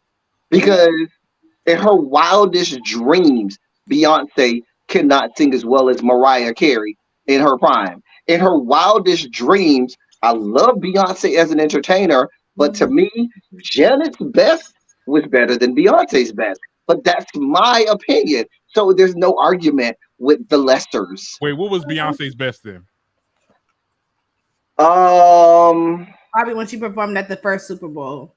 because in her wildest dreams, Beyonce cannot sing as well as Mariah Carey in her prime. In her wildest dreams, I love Beyonce as an entertainer, but to me, Janet's best was better than Beyonce's best. But that's my opinion. So there's no argument with the lessers. Wait, what was Beyonce's best then? Probably when she performed at the first Super Bowl.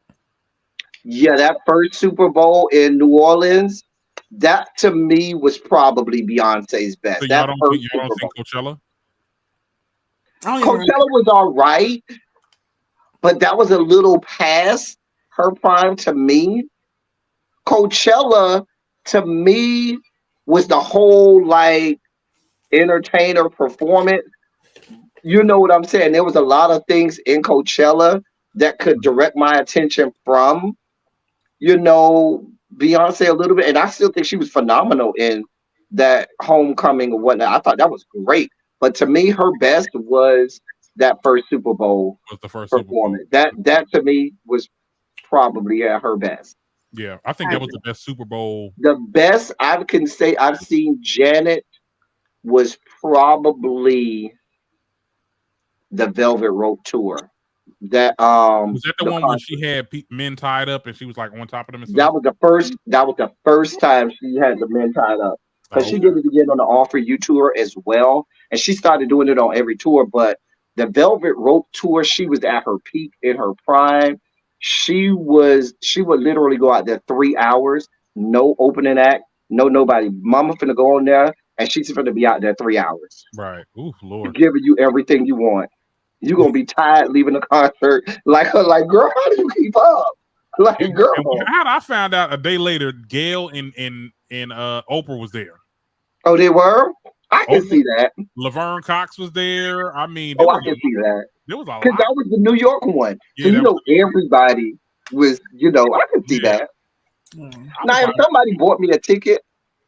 Yeah, that first Super Bowl in New Orleans, that to me was probably Beyonce's best. So that y'all don't think Coachella? Coachella was all right, but that was a little past her prime to me. Coachella to me was the whole like entertainer performance. You know what I'm saying? There was a lot of things in Coachella that could direct my attention from, Beyonce a little bit. And I still think she was phenomenal in that Homecoming or whatnot. I thought that was great. But to me, her best was that first Super Bowl performance. That to me was probably her best. Yeah, I think that was the best Super Bowl. The best I can say I've seen Janet was probably the Velvet Rope tour. That was that the one where she had men tied up and she was like on top of them. That was the first time she had the men tied up, because she did it again on the All For You tour as well, and she started doing it on every tour. But the Velvet Rope tour, she was at her peak in her prime. She would literally go out there 3 hours, no opening act, nobody. Mama finna go on there, and she's finna be out there 3 hours. Right. Ooh, Lord. Giving you everything you want. You're gonna be tired leaving the concert. Like, girl, how do you keep up? Like, girl. How I found out a day later, Gail and Oprah was there. Oh, they were? I can see that. Laverne Cox was there. I mean, I can see that. There was a lot. Because that was the New York one. Yeah, so everybody was, I can see that. Now, if somebody bought me a ticket,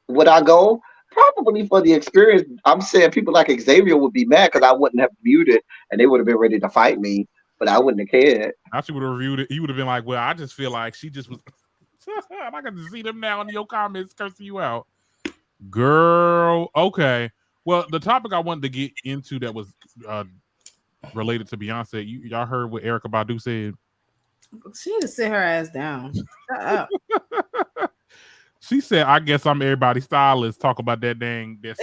would I go? Probably for the experience. I'm saying people like Xavier would be mad because I wouldn't have muted and they would have been ready to fight me, but I wouldn't have cared. I should would have reviewed it. He would have been like, well, I just feel like she just was. I got to see them now in your comments cursing you out. Girl, okay. Well, the topic I wanted to get into that was related to Beyonce. Y'all heard what Erykah Badu said? She need to sit her ass down. Shut up. She said, I guess I'm everybody's stylist. Talk about that dang. It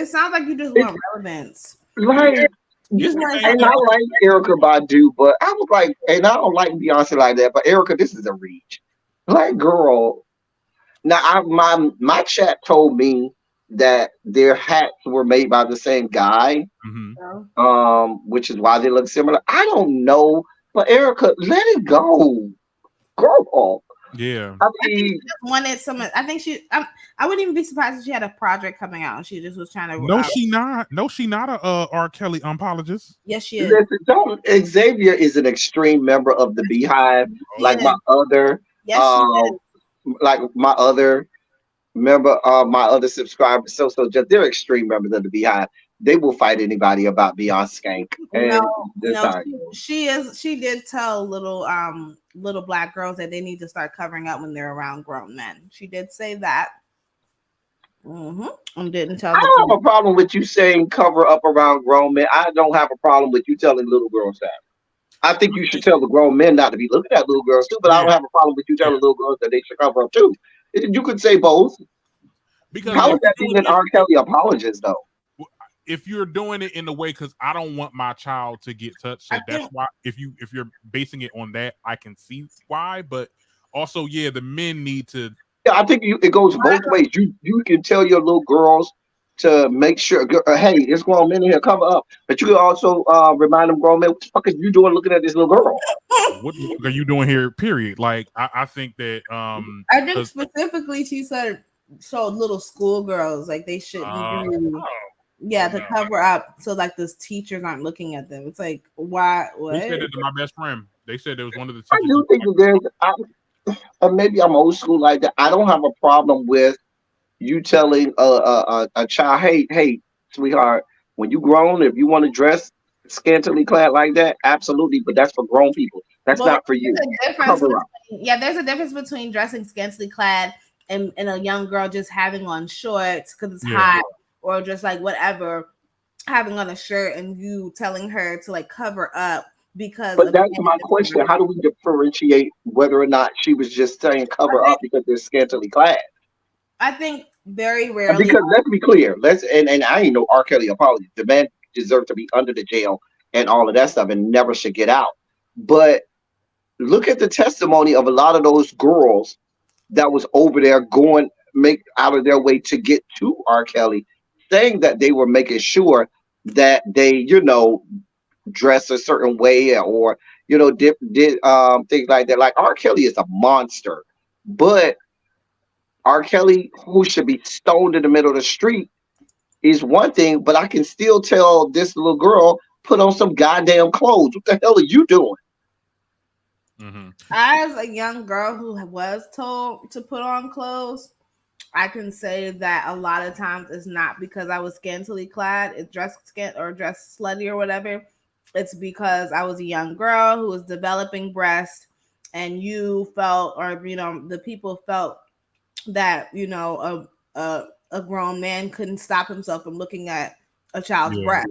sounds like you just want relevance. Like, You It's just the want same And something. I like Erykah Badu, but I was like, and I don't like Beyonce like that. But Erykah, this is a reach. Like, girl, now my chat told me that their hats were made by the same guy, Mhm. which is why they look similar. I don't know, but Erykah, let it go, girl. Yeah. I I think she mean, just wanted some. I think I wouldn't even be surprised if she had a project coming out and she just was trying to. No, she not. No, she not a R. Kelly apologist. Yes, she is. listen, don't. Xavier is an extreme member of the Beehive, She like is. my other, Yes, she um, is. like my other member, my other subscribers. So just they're extreme members of the Beehive. They will fight anybody about Beyonce skank, No, and that's no, how. she is. She did tell little black girls that they need to start covering up when they're around grown men. She did say that. And didn't tell I the don't have a problem with you saying cover up around grown men. I don't have a problem with you telling little girls that. I think you should tell the grown men not to be looking at little girls too, but I Yeah, don't have a problem with you yeah. telling little girls that they should cover up too. You could say both. Because How if is that you do being an it, R. Kelly apologist though? if you're doing it in the way, because I don't want my child to get touched, so I that's think why. If you're basing it on that, I can see why. But also, yeah, the men need to. Yeah, I think it goes both ways. You can tell your little girls to make sure, hey, it's grown men in here, cover up. But you can also remind them, grown men, what the fuck are you doing looking at this little girl? What the fuck are you doing here? Period. Like I think that I think 'cause, specifically she said so little schoolgirls like they shouldn't do oh to no, cover up so like the teachers aren't looking at them. It's like why they said what? that to my best friend. They said there was one of the I teachers. do think that maybe I'm old school like that. I don't have a problem with you telling a child, hey, sweetheart, when you grown, if you want to dress scantily clad like that, absolutely, but that's for grown people. That's Well, not for you. there's a difference Cover up. between, yeah, there's a difference between dressing scantily clad and a young girl just having on shorts because it's Yeah, hot or just like whatever having on a shirt and you telling her to like cover up because But of that's my question. How do we differentiate whether or not she was just saying cover up because they're scantily clad? I think very And rarely. because let's be clear, and I ain't no R. Kelly apology. The man deserved to be under the jail and all of that stuff and never should get out. But look at the testimony of a lot of those girls that was over there going make out of their way to get to R. Kelly, saying that they were making sure that they, dress a certain way or did things like that. Like R. Kelly is a monster, but R. Kelly, who should be stoned in the middle of the street, is one thing, but I can still tell this little girl put on some goddamn clothes. What the hell are you doing? mm-hmm. As a young girl who was told to put on clothes, I can say that a lot of times it's not because I was scantily clad, it's dressed scant or dressed slutty or whatever. It's because I was a young girl who was developing breast, and you felt, or the people felt that a grown man couldn't stop himself from looking at a child's Yeah. breast.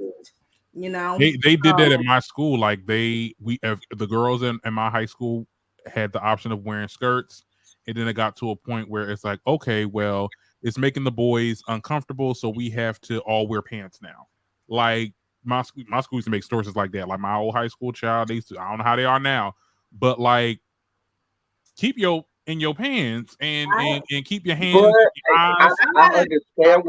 They did that at my school. Like the girls in my high school had the option of wearing skirts, and then it got to a point where it's like, okay, well, it's making the boys uncomfortable, so we have to all wear pants now. Like my school used to make stories like that. Like my old high school child, they used to, I don't know how they are now, but like keep your in your pants and keep your hands But and your I, eyes. I understand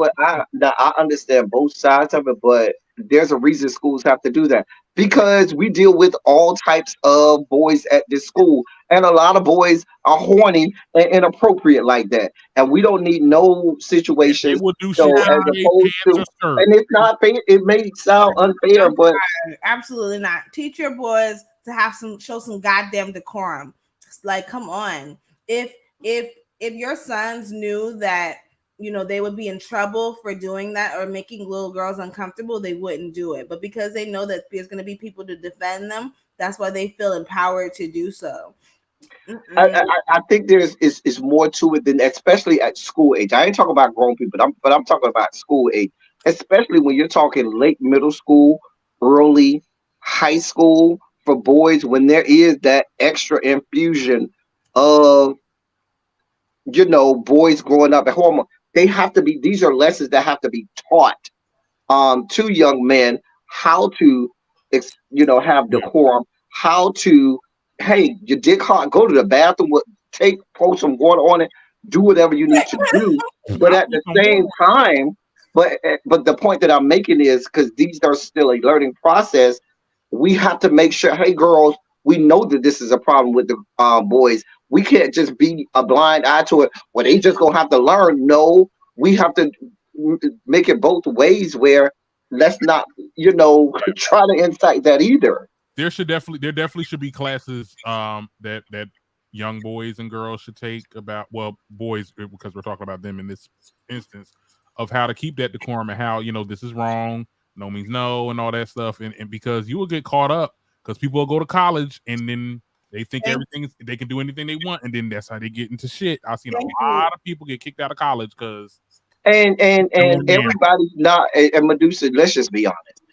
I understand both sides of it, but there's a reason schools have to do that because we deal with all types of boys at this school, and a lot of boys are horny and inappropriate like that, and we don't need no They situations. will do shit So to as their opposed pants to, or skirt. and it's not fair. It may sound unfair, but Absolutely not. Teach your boys to show some goddamn decorum. Like, come on. If your sons knew that they would be in trouble for doing that or making little girls uncomfortable, they wouldn't do it. But because they know that there's going to be people to defend them, that's why they feel empowered to do so. I think is more to it than, especially at school age. I ain't talking about grown people, but I'm talking about school age, especially when you're talking late middle school, early high school for boys. When there is that extra infusion of boys growing up at home, they have to be. These are lessons that have to be taught to young men how to have decorum, how to, hey, your dick hot, go to the bathroom, pour some water on it, do whatever you need to do. But at the same time, but the point that I'm making is because these are still a learning process, we have to make sure, hey, girls, we know that this is a problem with the boys. We can't just be a blind eye to it. Well, they just gonna have to learn. No, we have to make it both ways. Where let's not, try to incite that either. There definitely should be classes that young boys and girls should take about, well, boys, because we're talking about them in this instance, of how to keep that decorum and how, this is wrong, no means no, and all that stuff. And because you will get caught up because people will go to college and then they think they can do anything they want, and then that's how they get into shit. I've seen a lot of people get kicked out of college because and everybody's not, and Medusa, let's just be honest.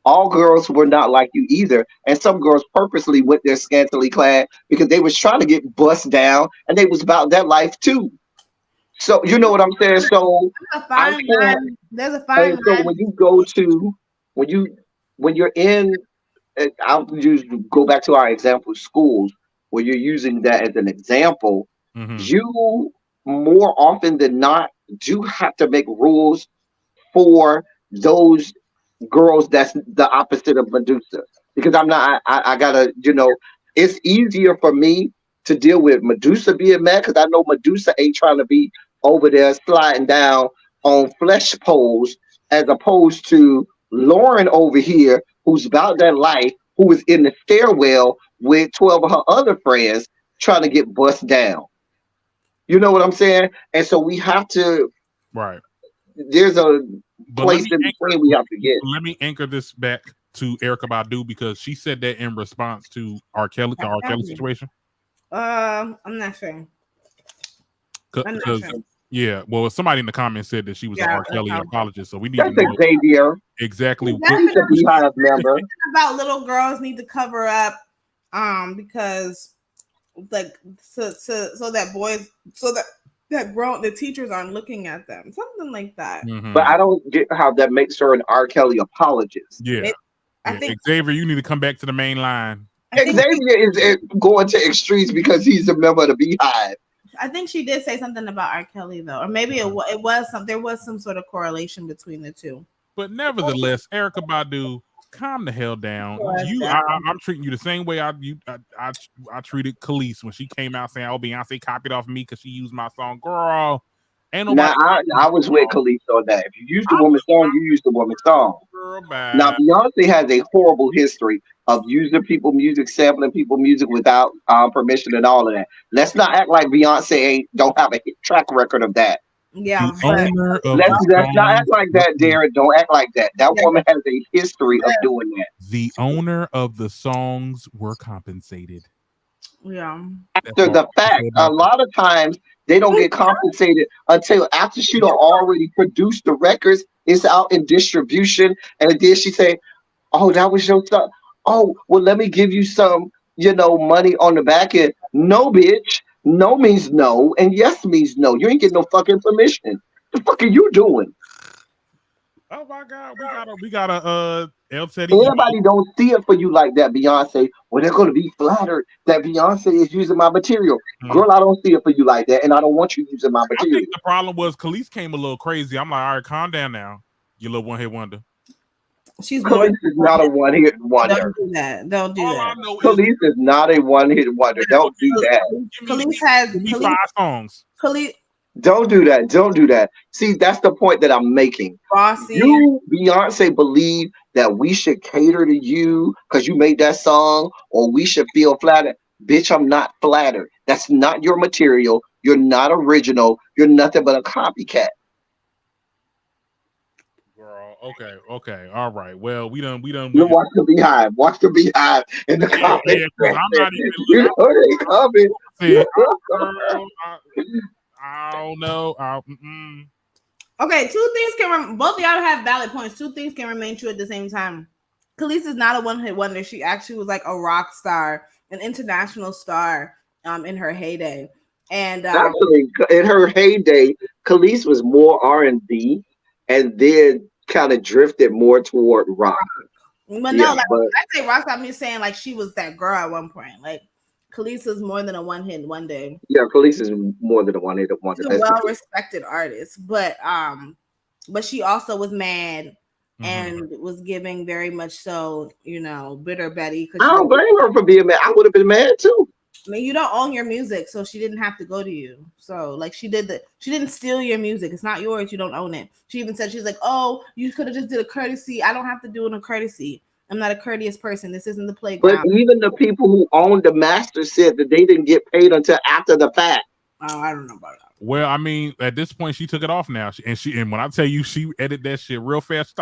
All girls were not like you either. And some girls purposely went there scantily clad because they was trying to get bust down and they was about that life too. So you know what I'm saying? So there's a fine line. So when you go to when you're in, I'll go back to our example, schools, where you're using that as an example, you more often than not do have to make rules for those girls that's the opposite of Medusa. Because I gotta, it's easier for me to deal with Medusa being mad because I know Medusa ain't trying to be over there sliding down on flesh poles, as opposed to Lauren over here, who's about that life, who was in the stairwell with 12 of her other friends trying to get bust down. You know what I'm saying? And so we have to, right. There's a place in between we have to get. Let me anchor this back to Erykah Badu because she said that in response to the R. Kelly situation. I'm not sure. Yeah, well, somebody in the comments said that she was an R. Kelly apologist, so we need to know Xavier. Exactly. He's a Beehive member. About little girls need to cover up, because so that boys, the teachers aren't looking at them, something like that. But I don't get how that makes her an R. Kelly apologist. Yeah, I think Xavier, you need to come back to the main line. Xavier is going to extremes because he's a member of the Beehive. I think she did say something about R. Kelly though, or maybe there was some sort of correlation between the two. But nevertheless, Erykah Badu, calm the hell down. I'm treating you the same way I treated Khalees when she came out saying, "Oh, Beyonce copied off me because she used my song." Girl, ain't nobody. Now I was with Khalees on that. If you use the woman's song, you use the woman's song. Girl, now Beyonce has a horrible history of using people music, sampling people music without permission and all of that. Let's not act like Beyonce don't have a track record of that. Yeah, let's not act like that, Darren. Don't act like that. That woman has a history of doing that. The owner of the songs were compensated. Yeah. After the fact, a lot of times they don't get compensated until after she done already produced the records. It's out in distribution, and then she say, "Oh, that was your stuff. Oh, well, let me give you some, money on the back end." No, bitch. No means no, and yes means no. You ain't getting no fucking permission. The fuck are you doing? Oh my God, we got a El Teddy. Everybody don't see it for you like that, Beyonce. Well, they're gonna be flattered that Beyonce is using my material. Girl, I don't see it for you like that, and I don't want you using my material. I think the problem was Khalees came a little crazy. I'm like, all right, calm down now, you little one hit wonder. Khalees is not a one-hit wonder. Don't do that. Khalees is not a one-hit wonder. Don't do that. Khalees has 5 songs. Khalees. Don't do that. Don't do that. See, that's the point that I'm making. You, Beyonce, believe that we should cater to you because you made that song, or we should feel flattered. Bitch, I'm not flattered. That's not your material. You're not original. You're nothing but a copycat. Okay, all right. Well, we done. You watch the Beehive. Watch the Beehive in the comments. Yeah, I'm not even. They coming. I don't know. Okay, two things both of y'all have valid points. Two things can remain true at the same time. Khalees is not a one-hit wonder. She actually was like a rock star, an international star, in her heyday. And actually, in her heyday, Khalees was more R&B, and then kind of drifted more toward rock. But no, like I say Ross, I'm just saying like she was that girl at one point. Like Khaleesi's more than a one hit one day. Yeah, Khalees is more than a one hit wonder. She's a well respected artist, but she also was mad and was giving very much so, bitter Betty. I don't blame her for being mad. I would have been mad too. I mean, you don't own your music, so she didn't have to go to you. So, like, she didn't steal your music. It's not yours. You don't own it. She even said, she's like, oh, you could have just did a courtesy. I don't have to do a courtesy. I'm not a courteous person. This isn't the playground. But even the people who owned the master said that they didn't get paid until after the fact. Oh, I don't know about that. Well, I mean, at this point, she took it off now, and when I tell you, she edited that shit real fast.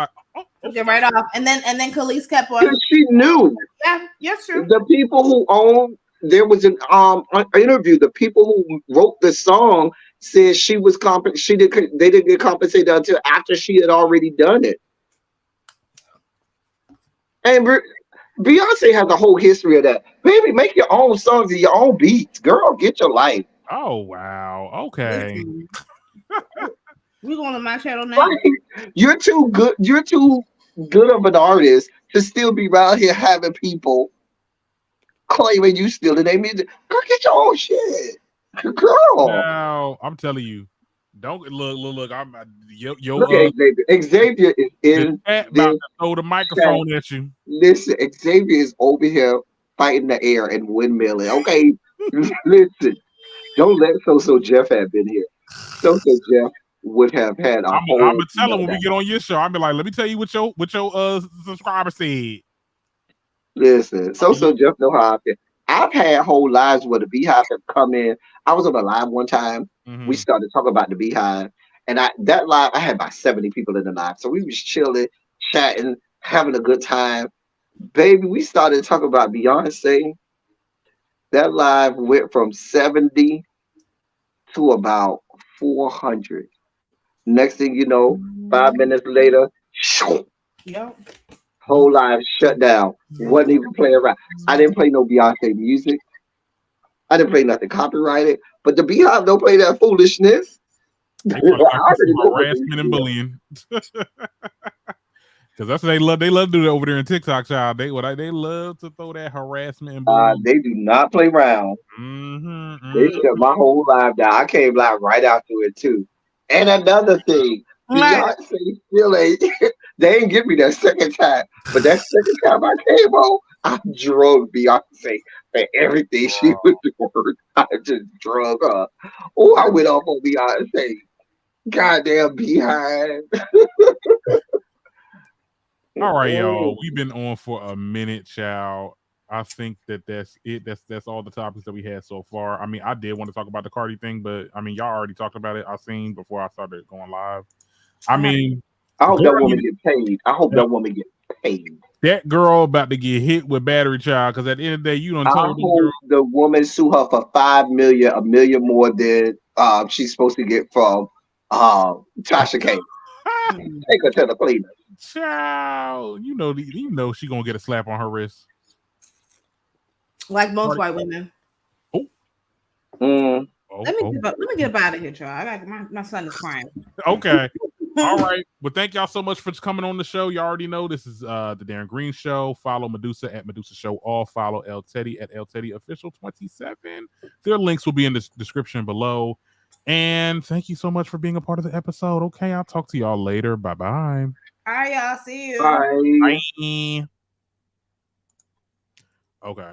Get right off, and then Khalees kept on. She knew. Yeah, yes, true. The people who owned. There was an interview. The people who wrote the song said she was they didn't get compensated until after she had already done it. And Beyonce has a whole history of that. Baby, make your own songs and your own beats, girl. Get your life. Oh wow. Okay. We're going to my channel now. Right. You're too good. You're too good of an artist to still be around here having people claiming you stealing their music. Girl, get your own shit, girl. Now I'm telling you, don't look. I'm Xavier is in about to throw the microphone at you. Listen, Xavier is over here fighting the air and windmilling. Okay, listen, don't let So Jeff have been here. So Jeff would have had a whole. I'm gonna tell him when we get on your show. I'm be like, let me tell you what your subscriber said. Listen, So Jeff know how I feel. I've had whole lives where the Beehive have come in. I was on a live one time. We started talking about the Beehive, and that live I had about 70 people in the live. So we was chilling, chatting, having a good time. Baby, we started talking about Beyonce. That live went from 70 to about 400. Next thing you know, 5 minutes later, yep. Whole live shut down. Wasn't even playing around. I didn't play no Beyonce music. I didn't play nothing copyrighted. But the Beehive don't play that foolishness. Harassment and bullying. Because that's what they love. They love to do that over there in TikTok, child. They love to throw that harassment and bullying. They do not play around. They shut my whole live down. I came live right after it too. And another thing, Beyonce still ain't. They ain't give me that second time, but that second time I came home, I drug Beyonce for everything she was doing. I just drug her. Oh, I went off on Beyonce. Goddamn Beehive. All right, y'all. We've been on for a minute, child. I think that's it. That's all the topics that we had so far. I mean, I did want to talk about the Cardi thing, but I mean, y'all already talked about it. I seen before I started going live. I mean, I hope that woman get paid. I hope that woman get paid. That girl about to get hit with battery, child. Because at the end of the day, you don't. I hope the woman sue her for $5 million, $1 million more than she's supposed to get from Tasha K. Take her to the cleaner. Child, you know she gonna get a slap on her wrist. Like most white women. Oh. Let me get up out of here, child. I got my son is crying. Okay. All right. Well, thank y'all so much for coming on the show. You already know this is the Darren Green Show. Follow Medusa at Medusa Show. All follow El Teddy at El Teddy Official 27. Their links will be in the description below. And thank you so much for being a part of the episode. Okay, I'll talk to y'all later. Bye-bye. All right, y'all. See you. Bye. Bye. Okay.